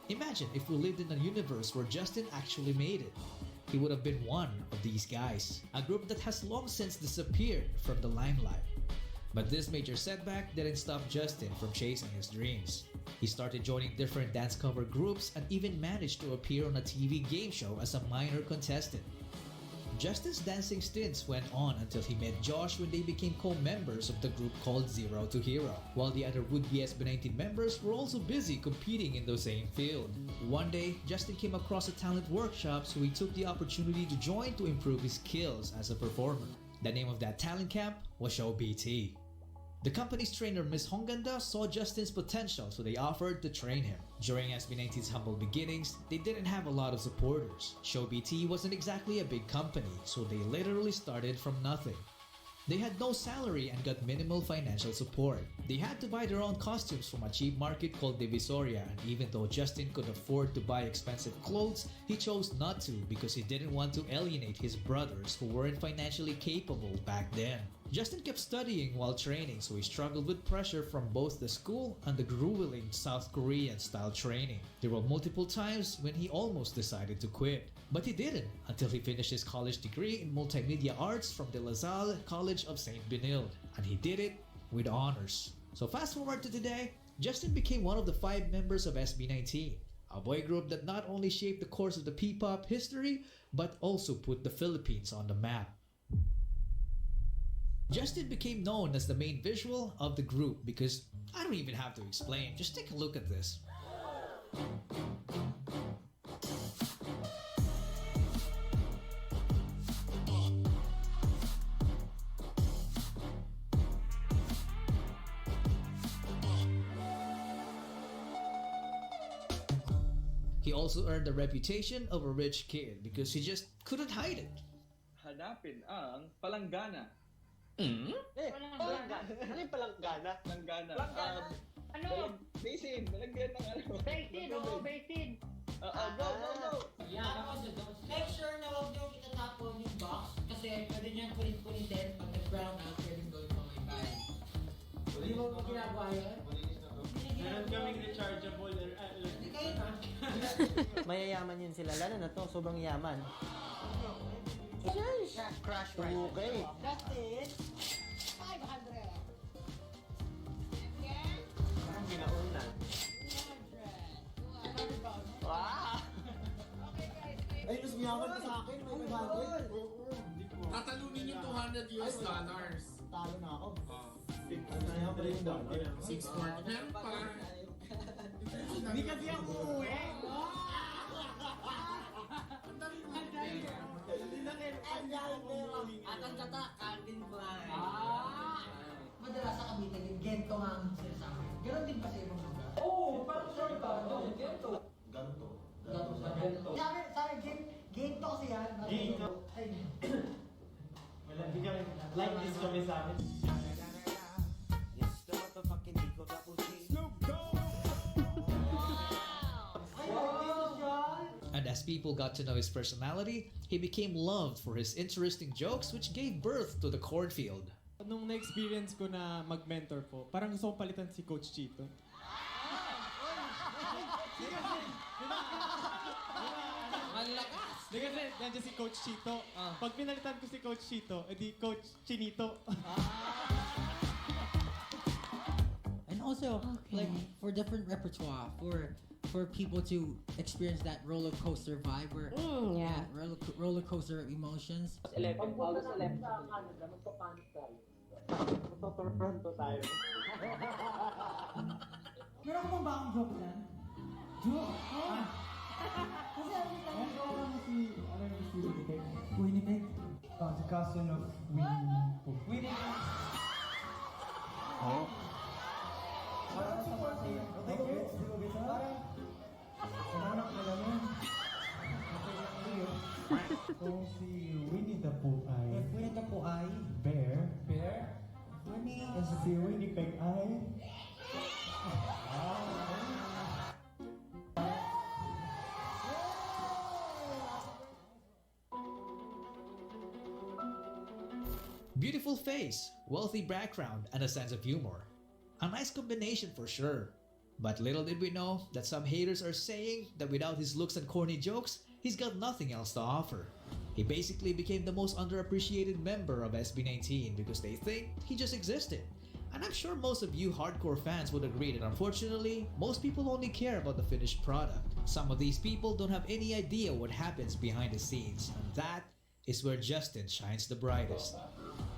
Imagine if we lived in a universe where Justin actually made it. He would have been one of these guys, a group that has long since disappeared from the limelight. But this major setback didn't stop Justin from chasing his dreams. He started joining different dance cover groups and even managed to appear on a TV game show as a minor contestant. Justin's dancing stints went on until he met Josh when they became co-members of the group called Zero to Hero, while the other would-be SB19 members were also busy competing in the same field. One day, Justin came across a talent workshop, so he took the opportunity to join to improve his skills as a performer. The name of that talent camp was Show BT. The company's trainer Ms. Honganda saw Justin's potential, so they offered to train him. During SB19's humble beginnings, they didn't have a lot of supporters. Show BT wasn't exactly a big company, so they literally started from nothing. They had no salary and got minimal financial support. They had to buy their own costumes from a cheap market called Divisoria, and even though Justin could afford to buy expensive clothes, he chose not to because he didn't want to alienate his brothers who weren't financially capable back then. Justin kept studying while training, so he struggled with pressure from both the school and the grueling South Korean style training. There were multiple times when he almost decided to quit. But he didn't until he finished his college degree in multimedia arts from De La Salle College of St. Benilde, and he did it with honors. So fast forward to today, Justin became one of the 5 members of SB19, a boy group that not only shaped the course of the P-pop history, but also put the Philippines on the map. Justin became known as the main visual of the group because I don't even have to explain, just take a look at this. He also earned the reputation of a rich kid because he just couldn't hide it. Hanapin ang palanggana. Palanggana? Ano yung palanggana? Palanggana. Ano? Basin, malagyan ng ano. Basin, oo, basin. Go. Make sure na huwag niyong itatapon yung box kasi pwede niyang kulit-kulitin pag nag-brown out, pwede gawin pa may bahay. Hindi mo ginagawa yun? Meron kaming rechargeable Hindi kayo na. Mayayaman yun sila, lalo na to, sobrang yaman. Crash okay. That's it. 500. Parang ginauna. Wow! Ay, mas mayaman pa sa akin. May 500. Tatalunin yung $200. Talo na ako. $640. Meron pa. Hindi kasi ako uuwi. At ang kata, Calvin Klein. Madalas sa Cavite, yung gento nga ang sinasabi. Ganon din ba sa ibang lugar? Oo, parang sorry ba? Gento. Ganto. Sa akin, gento kasi yan. Gento. Ay, Wala, hindi kami, like this kami sa amin. And as people got to know his personality, he became loved for his interesting jokes which gave birth to the cornfield. Nung na-experience ko na mag-mentor po, parang gusto kong palitan si Coach Chito. Malakas! Hindi kasi, nandiyan si Coach Chito. Pag pinalitan ko si Coach Chito, edi Coach Chinito. and also, like, for different repertoire, for people to experience that roller coaster vibe, where Yeah. roller coaster of emotions. Pagpunta sa left sa Canada, magpapanik tayo. Magpa-Toronto tayo. Meron ko ba akong joke dyan? Joke? Kasi every time ko lang si Winnipeg. Winnipeg? The cousin of Winnipeg. Oh? Parang sa pati. Okay, gets? Di ba gets? Parang anak na lang yun. Kung si Winnie the Pooh ay If Winnie the Pooh ay bear, Winnie. and si Winnipeg ay Beautiful face, wealthy background, and a sense of humor. A nice combination for sure. But little did we know that some haters are saying that without his looks and corny jokes, he's got nothing else to offer. He basically became the most underappreciated member of SB19 because they think he just existed. And I'm sure most of you hardcore fans would agree that unfortunately, most people only care about the finished product. Some of these people don't have any idea what happens behind the scenes, and that is where Justin shines the brightest.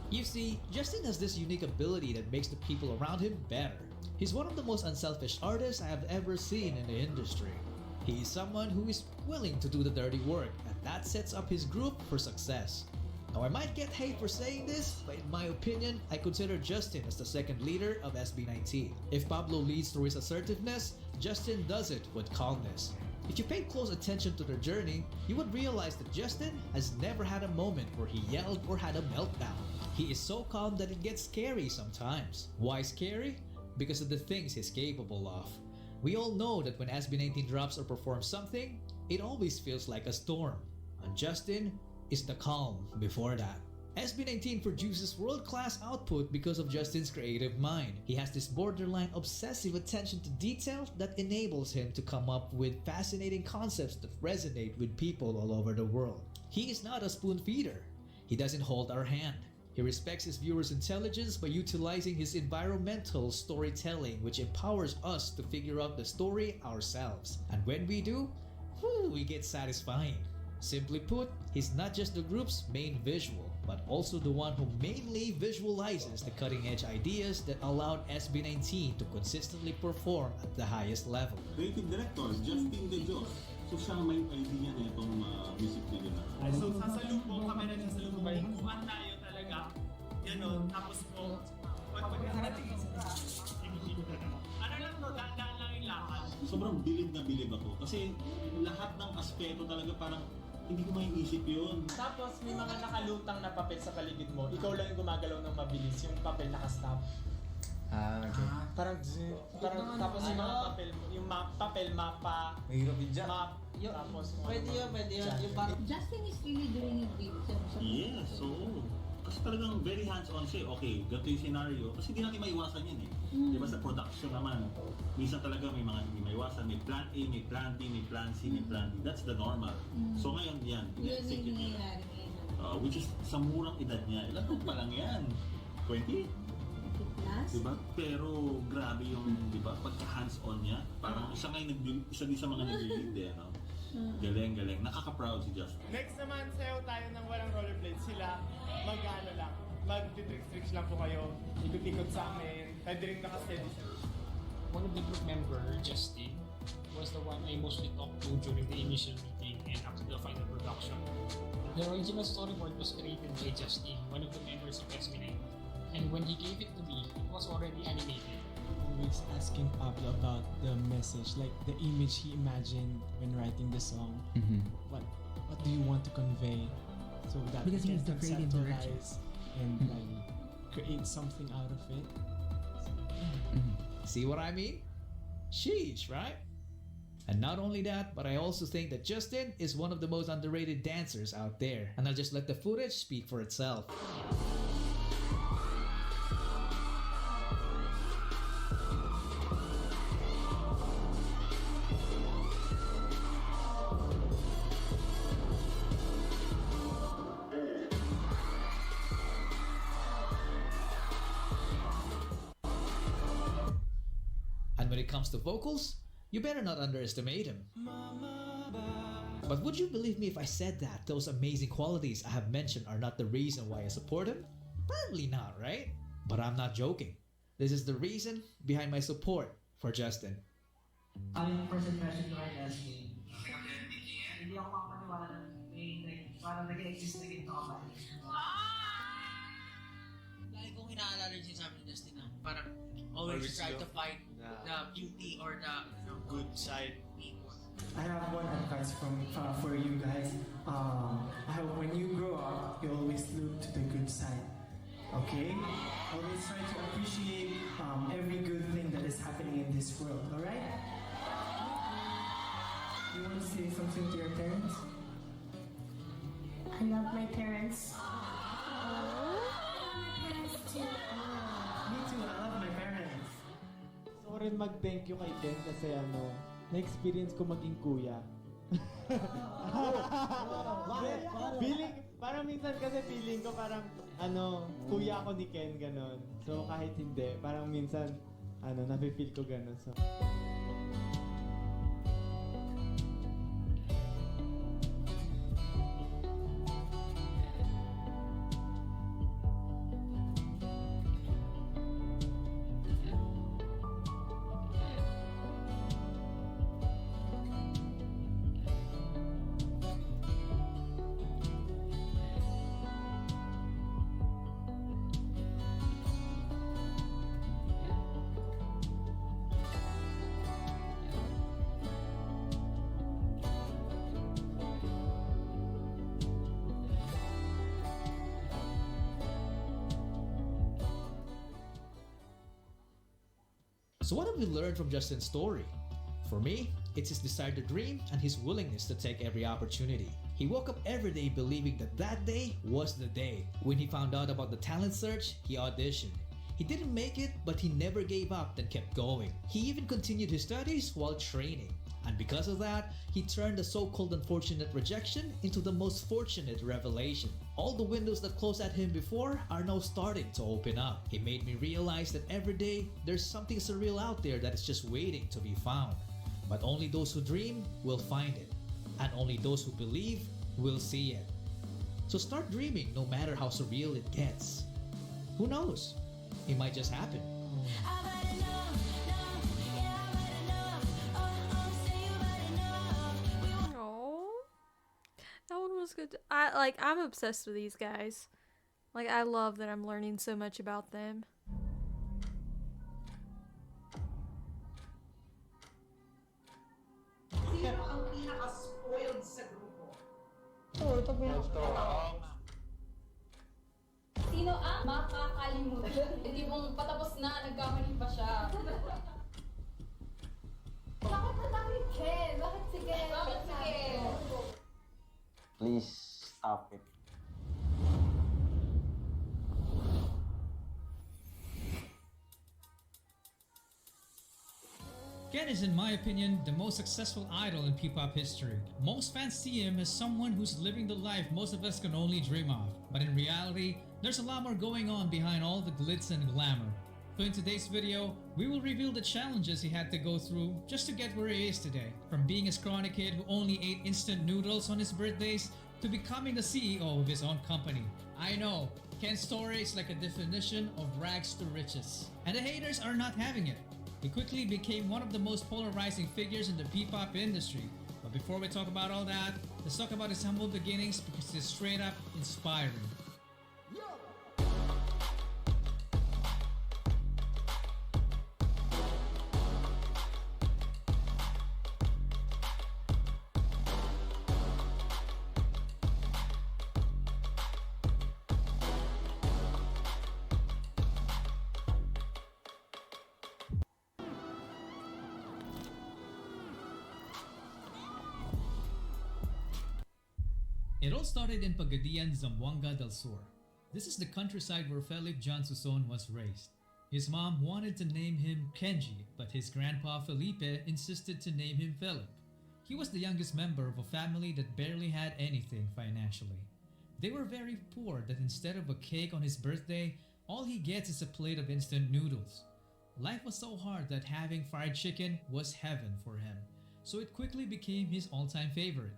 You see, Justin has this unique ability that makes the people around him better. He's one of the most unselfish artists I have ever seen in the industry. He is someone who is willing to do the dirty work, and that sets up his group for success. Now I might get hate for saying this, but in my opinion, I consider Justin as the second leader of SB19. If Pablo leads through his assertiveness, Justin does it with calmness. If you paid close attention to their journey, you would realize that Justin has never had a moment where he yelled or had a meltdown. He is so calm that it gets scary sometimes. Why scary? Because of the things he's capable of. We all know that when SB19 drops or performs something, it always feels like a storm. And Justin is the calm before that. SB19 produces world-class output because of Justin's creative mind. He has this borderline obsessive attention to detail that enables him to come up with fascinating concepts that resonate with people all over the world. He is not a spoon feeder. He doesn't hold our hand. He respects his viewers' intelligence by utilizing his environmental storytelling, which empowers us to figure out the story ourselves. And when we do, we get satisfying. Simply put, he's not just the group's main visual, but also the one who mainly visualizes the cutting-edge ideas that allowed SB19 to consistently perform at the highest level. Creative Director, Justin De Dios. So siya may idea na itong music video na. So sasalubong kami na sasalubong, buwan tayo talaga. Ganon, tapos po, pagkakarating ano lang to, daan lang yung lakad. Sobrang bilib na bilib ako. Kasi lahat ng aspeto talaga parang hindi ko maiisip yun. Tapos may mga nakalutang na papel sa paligid mo, ikaw lang yung gumagalaw ng mabilis, yung papel nakastop. okay. Parang tapos yung papel mapa. Mahirap yung jack. Map. Tapos Pwede yun. Yung parang Justin is really doing a great job. Yes, so kasi talagang very hands-on siya. Okay, ganito yung scenario. Kasi di natin maiwasan yan eh. Di ba sa production naman, minsan talaga may mga hindi maiwasan. May plan A, may plan B, may plan C, may plan D. That's the normal. So ngayon yan, Yun niya. nangyayari ngayon. Which is sa murang edad niya. Ilan taon pa lang yan? 20? Plus? Diba? Pero grabe yung, diba, pagka hands-on niya. Parang isa ngayon, isa din sa mga nag-lead eh, no? Galing. Nakaka-proud si Justin. Next naman, sayaw tayo ng walang rollerblade. Sila, mag-ano lang. Mag-tricks lang po kayo. Ikot-ikot sa amin. Pwede rin naka-steady sa One of the group member, Justin, was the one I mostly talked to during the initial meeting and after the final production. The original storyboard was created by Justin, one of the members of SB19. And when he gave it to me, it was already animated. Always asking Pablo about the message, like the image he imagined when writing the song. What do you want to convey, so that Because we he's can the creative director. conceptualize and like create something out of it. See what I mean? Sheesh, right? And not only that, but I also think that Justin is one of the most underrated dancers out there. And I'll just let the footage speak for itself. And when it comes to vocals, you better not underestimate him. But would you believe me if I said that those amazing qualities I have mentioned are not the reason why I support him? Probably not, right? But I'm not joking. This is the reason behind my support for Justin. Yung first impression ko kay Leslie, hindi ako makapaniwala na parang nag-exist na ganito kabalik. Lagi kong inaalala yung sinasabi ni Justin na parang always try to find the beauty or the good side. I have one advice for you guys. I hope when you grow up, you always look to the good side. Okay? Always try to appreciate every good thing that is happening in this world. All right? You want to say something to your parents? I love my parents. Me too. I love my parents. Gusto ko rin mag-thank you kay Ken kasi na-experience ko maging kuya. Parang minsan kasi feeling ko parang kuya ako ni Ken, ganon. So kahit hindi, parang minsan nafe-feel ko ganon. So So what have we learned from Justin's story? For me, it's his desire to dream and his willingness to take every opportunity. He woke up every day believing that that day was the day. When he found out about the talent search, he auditioned. He didn't make it, but he never gave up and kept going. He even continued his studies while training. And because of that, he turned the so-called unfortunate rejection into the most fortunate revelation. All the windows that closed at him before are now starting to open up. He made me realize that every day there's something surreal out there that is just waiting to be found. But only those who dream will find it. And only those who believe will see it. So start dreaming no matter how surreal it gets. Who knows? It might just happen. That one was good. I'm obsessed with these guys. I love that I'm learning so much about them. Sino ang pinaka-spoiled sa grupo? ito po yung Sino ang makakalimutan? Hindi pong patapos na, nagkamali pa siya. Bakit naman Ken? Bakit si Ken? Bakit si Ken? Please stop it. Ken is, in my opinion, the most successful idol in P-pop history. Most fans see him as someone who's living the life most of us can only dream of. But in reality, there's a lot more going on behind all the glitz and glamour. So in today's video, we will reveal the challenges he had to go through just to get where he is today. From being a scrawny kid who only ate instant noodles on his birthdays, to becoming the CEO of his own company. I know, Ken's story is like a definition of rags to riches. And the haters are not having it. He quickly became one of the most polarizing figures in the P-pop industry. But before we talk about all that, let's talk about his humble beginnings because it's straight up inspiring. It all started in Pagadian, Zamboanga del Sur. This is the countryside where Felipe John Suson was raised. His mom wanted to name him Kenji, but his grandpa Felipe insisted to name him Philip. He was the youngest member of a family that barely had anything financially. They were very poor that instead of a cake on his birthday, all he gets is a plate of instant noodles. Life was so hard that having fried chicken was heaven for him, so it quickly became his all-time favorite.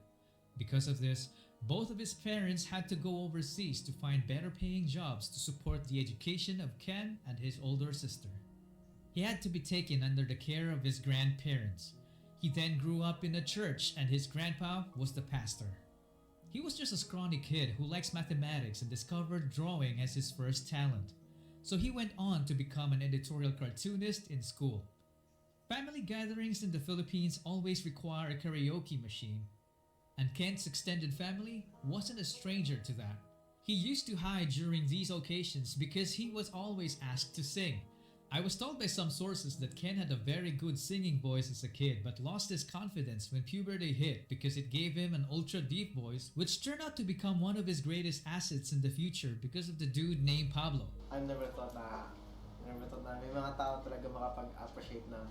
Because of this, both of his parents had to go overseas to find better paying jobs to support the education of Ken and his older sister. He had to be taken under the care of his grandparents. He then grew up in a church and his grandpa was the pastor. He was just a scrawny kid who likes mathematics and discovered drawing as his first talent. So he went on to become an editorial cartoonist in school. Family gatherings in the Philippines always require a karaoke machine. And Kent's extended family wasn't a stranger to that. He used to hide during these occasions because he was always asked to sing. I was told by some sources that Ken had a very good singing voice as a kid but lost his confidence when puberty hit because it gave him an ultra deep voice which turned out to become one of his greatest assets in the future because of the dude named Pablo. I never thought na may mga tao talaga makapag-appreciate ng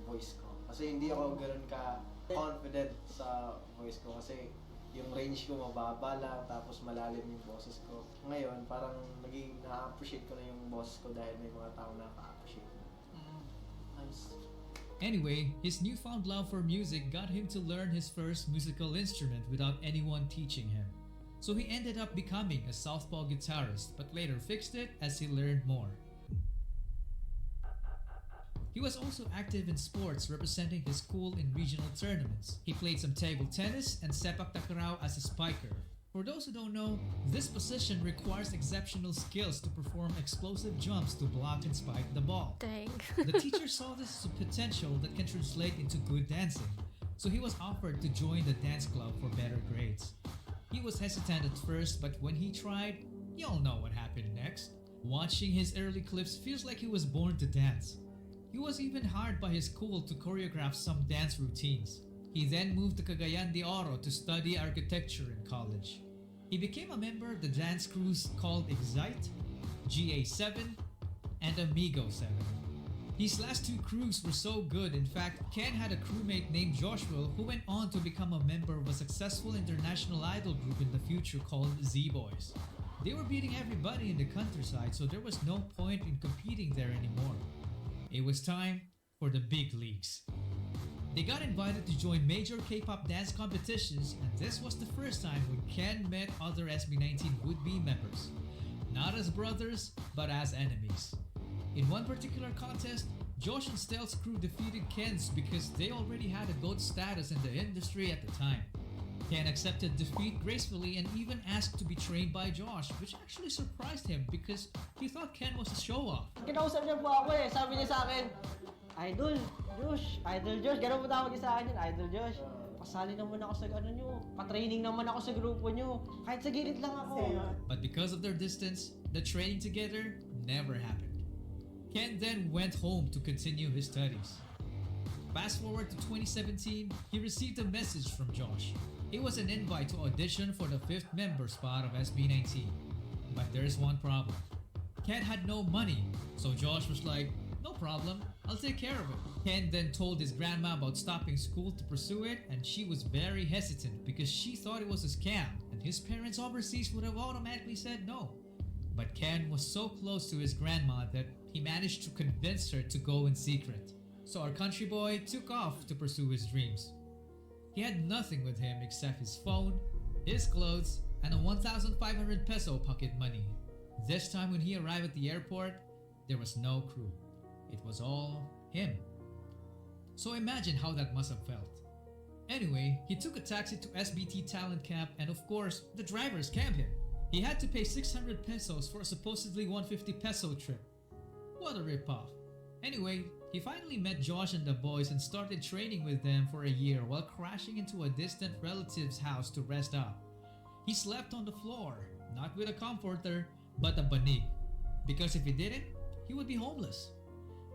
voice ko. Kasi hindi ako ganoon ka confident sa voice ko kasi yung range ko mababa lang tapos malalim yung boses ko. Ngayon, parang naging na-appreciate ko na yung boses ko dahil may mga tao na ka-appreciate. Nice. Anyway, his newfound love for music got him to learn his first musical instrument without anyone teaching him. So he ended up becoming a southpaw guitarist but later fixed it as he learned more. He was also active in sports, representing his school in regional tournaments. He played some table tennis and sepak takraw as a spiker. For those who don't know, this position requires exceptional skills to perform explosive jumps to block and spike the ball. Dang. The teacher saw this as a potential that can translate into good dancing, so he was offered to join the dance club for better grades. He was hesitant at first, but when he tried, y'all know what happened next. Watching his early clips feels like he was born to dance. He was even hired by his school to choreograph some dance routines. He then moved to Cagayan de Oro to study architecture in college. He became a member of the dance crews called Excite, GA7, and Amigo 7. These last two crews were so good, in fact, Ken had a crewmate named Joshua who went on to become a member of a successful international idol group in the future called Z-Boys. They were beating everybody in the countryside, so there was no point in competing there anymore. It was time for the big leagues. They got invited to join major K-pop dance competitions, and this was the first time when Ken met other SB19 would-be members. Not as brothers, but as enemies. In one particular contest, Josh and Stell's crew defeated Ken's because they already had a GOAT status in the industry at the time. Ken accepted defeat gracefully and even asked to be trained by Josh, which actually surprised him because he thought Ken was a show-off. Kinausap niya po ako eh. Sabi niya sa akin, Idol, Josh, Idol Josh, ganun mo tawag sa akin yun, Idol Josh. Pasali naman ako sa ano nyo, pa-training naman ako sa grupo nyo. Kahit sa gilid lang ako. But because of their distance, the training together never happened. Ken then went home to continue his studies. Fast forward to 2017, he received a message from Josh. It was an invite to audition for the 5th member spot of SB19. But there's one problem. Ken had no money, so Josh was like, "No problem, I'll take care of it." Ken then told his grandma about stopping school to pursue it, and she was very hesitant because she thought it was a scam, and his parents overseas would have automatically said no. But Ken was so close to his grandma that he managed to convince her to go in secret. So our country boy took off to pursue his dreams. He had nothing with him except his phone, his clothes, and a 1,500 peso pocket money. This time when he arrived at the airport, there was no crew. It was all him. So imagine how that must have felt. Anyway, he took a taxi to SBT talent camp, and of course, the driver scammed him. He had to pay 600 pesos for a supposedly 150 peso trip. What a ripoff. Anyway, he finally met Josh and the boys and started training with them for a year while crashing into a distant relative's house to rest up. He slept on the floor, not with a comforter, but a banig. Because if he didn't, he would be homeless.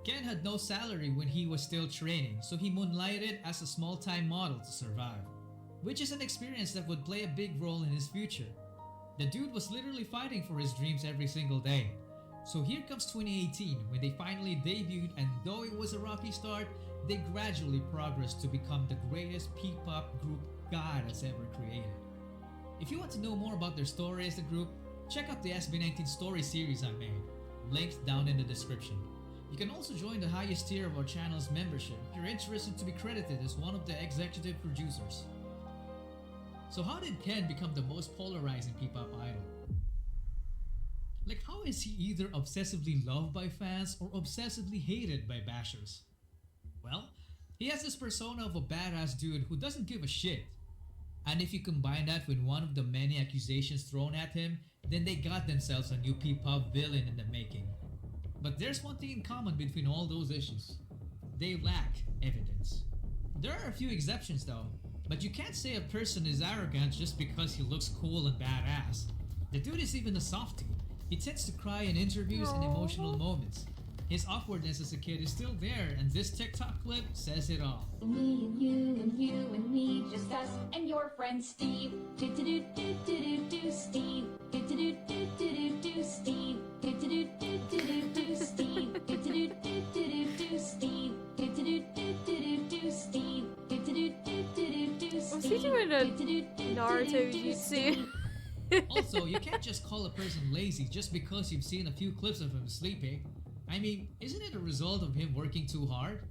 Ken had no salary when he was still training, so he moonlighted as a small-time model to survive, which is an experience that would play a big role in his future. The dude was literally fighting for his dreams every single day. So here comes 2018 when they finally debuted, and though it was a rocky start, they gradually progressed to become the greatest P-pop group God has ever created. If you want to know more about their story as a group, check out the SB19 story series I made, linked down in the description. You can also join the highest tier of our channel's membership if you're interested to be credited as one of the executive producers. So how did Ken become the most polarizing P-pop idol? Like, how is he either obsessively loved by fans or obsessively hated by bashers? Well, he has this persona of a badass dude who doesn't give a shit. And if you combine that with one of the many accusations thrown at him, then they got themselves a new P-pop villain in the making. But there's one thing in common between all those issues. They lack evidence. There are a few exceptions though, but you can't say a person is arrogant just because he looks cool and badass. The dude is even a softie. He tends to cry in interviews and emotional moments. His awkwardness as a kid is still there, and this TikTok clip says it all. Me and you and me, just us and your friend Steve. Do do do do do do Steve. Do do do do do Steve. Do do do do do Steve. Do do do do Steve. Do do do do Steve. Do do do do Was he doing a Naruto jutsu? Also, you can't just call a person lazy just because you've seen a few clips of him sleeping. I mean, isn't it a result of him working too hard?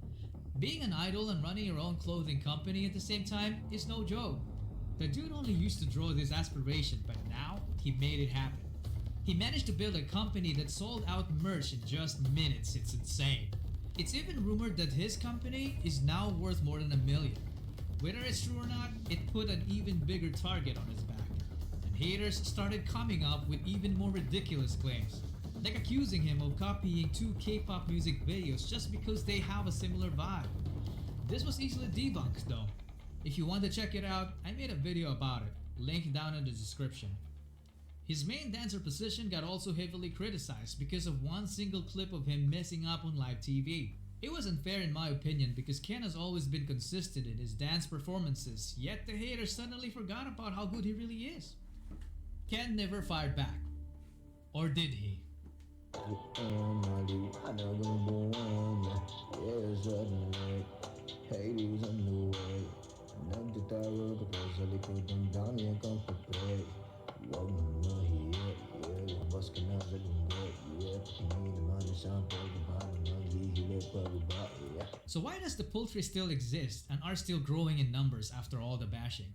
Being an idol and running your own clothing company at the same time is no joke. The dude only used to draw this aspiration, but now he made it happen. He managed to build a company that sold out merch in just minutes. It's insane. It's even rumored that his company is now worth more than $1 million. Whether it's true or not, it put an even bigger target on his back. And haters started coming up with even more ridiculous claims, like accusing him of copying 2 K-pop music videos just because they have a similar vibe. This was easily debunked though. If you want to check it out, I made a video about it, link down in the description. His main dancer position got also heavily criticized because of one single clip of him messing up on live TV. It was unfair in my opinion because Ken has always been consistent in his dance performances, yet the haters suddenly forgot about how good he really is. Ken never fired back. Or did he? So why does the poultry still exist and are still growing in numbers after all the bashing?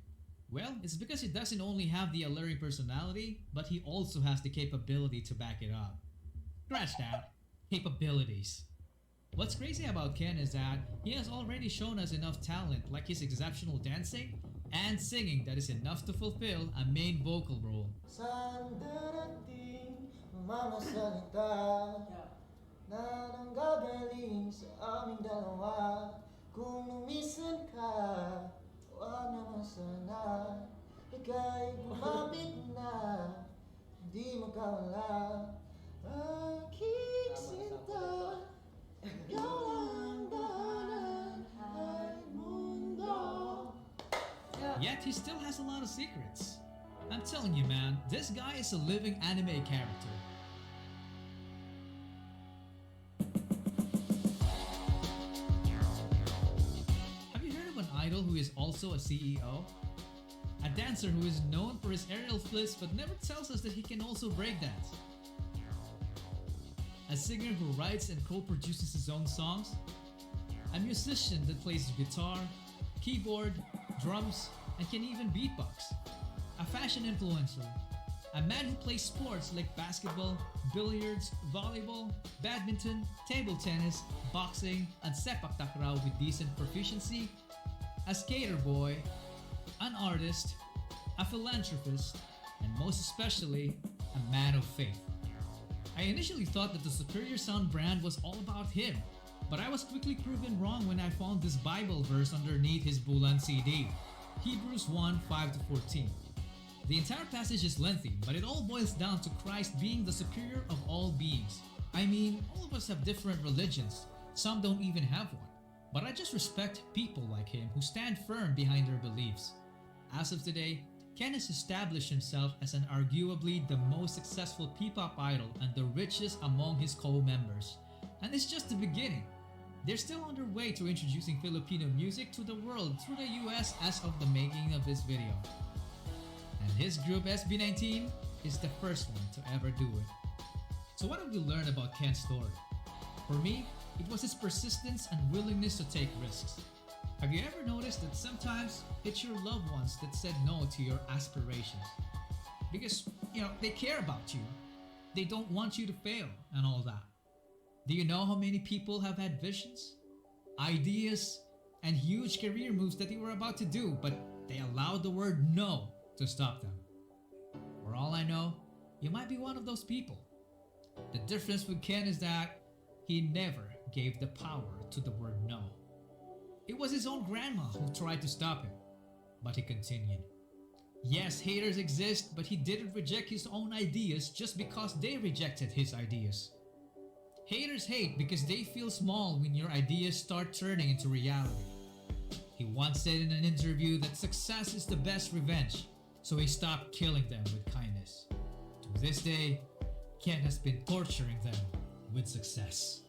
Well, it's because he doesn't only have the alluring personality, but he also has the capability to back it up. Scratch that. Capabilities. What's crazy about Ken is that he has already shown us enough talent like his exceptional dancing and singing that is enough to fulfill a main vocal role. Saan darating mamasalita na nang gagaling sa aming dalawa? Kung lumisan ka, wag naman sana ika'y bumabit na, di magkawala. Aking sinta, ikaw lang dahanan ay mundo. Yet he still has a lot of secrets. I'm telling you, man, this guy is a living anime character. Have you heard of an idol who is also a CEO? A dancer who is known for his aerial flips but never tells us that he can also breakdance. A singer who writes and co-produces his own songs. A musician that plays guitar, keyboard, drums, and can even beatbox. A fashion influencer. A man who plays sports like basketball, billiards, volleyball, badminton, table tennis, boxing, and sepak takraw with decent proficiency. A skater boy, an artist, a philanthropist, and most especially, a man of faith. I initially thought that the Superior Sound brand was all about him, but I was quickly proven wrong when I found this Bible verse underneath his Bulan CD, Hebrews 1:5-14. The entire passage is lengthy, but it all boils down to Christ being the superior of all beings. I mean, all of us have different religions, some don't even have one, but I just respect people like him who stand firm behind their beliefs. As of today, Ken has established himself as an arguably the most successful P-pop idol and the richest among his co-members. And it's just the beginning. They're still on their way to introducing Filipino music to the world through the US as of the making of this video. And his group SB19 is the first one to ever do it. So what have we learned about Ken's story? For me, it was his persistence and willingness to take risks. Have you ever noticed that sometimes it's your loved ones that said no to your aspirations? Because, they care about you. They don't want you to fail and all that. Do you know how many people have had visions, ideas, and huge career moves that they were about to do, but they allowed the word no to stop them? For all I know, you might be one of those people. The difference with Ken is that he never gave the power to the word no. It was his own grandma who tried to stop him, but he continued. Yes, haters exist, but he didn't reject his own ideas just because they rejected his ideas. Haters hate because they feel small when your ideas start turning into reality. He once said in an interview that success is the best revenge, so he stopped killing them with kindness. To this day, Ken has been torturing them with success.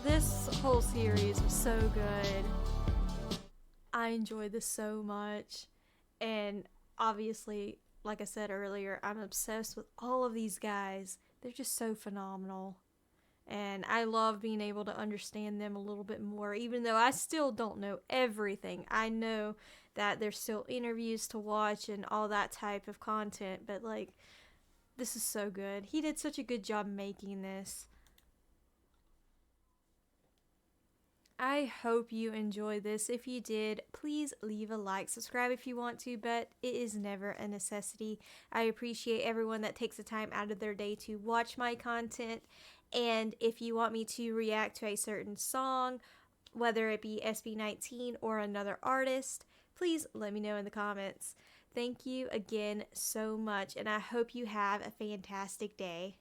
This whole series was so good. I enjoyed this so much. And obviously, like I said earlier, I'm obsessed with all of these guys. They're just so phenomenal. And I love being able to understand them a little bit more, even though I still don't know everything. I know that there's still interviews to watch and all that type of content, but this is so good. He did such a good job making this. I hope you enjoyed this. If you did, please leave a like, subscribe if you want to, but it is never a necessity. I appreciate everyone that takes the time out of their day to watch my content. And if you want me to react to a certain song, whether it be SB19 or another artist, please let me know in the comments. Thank you again so much, and I hope you have a fantastic day.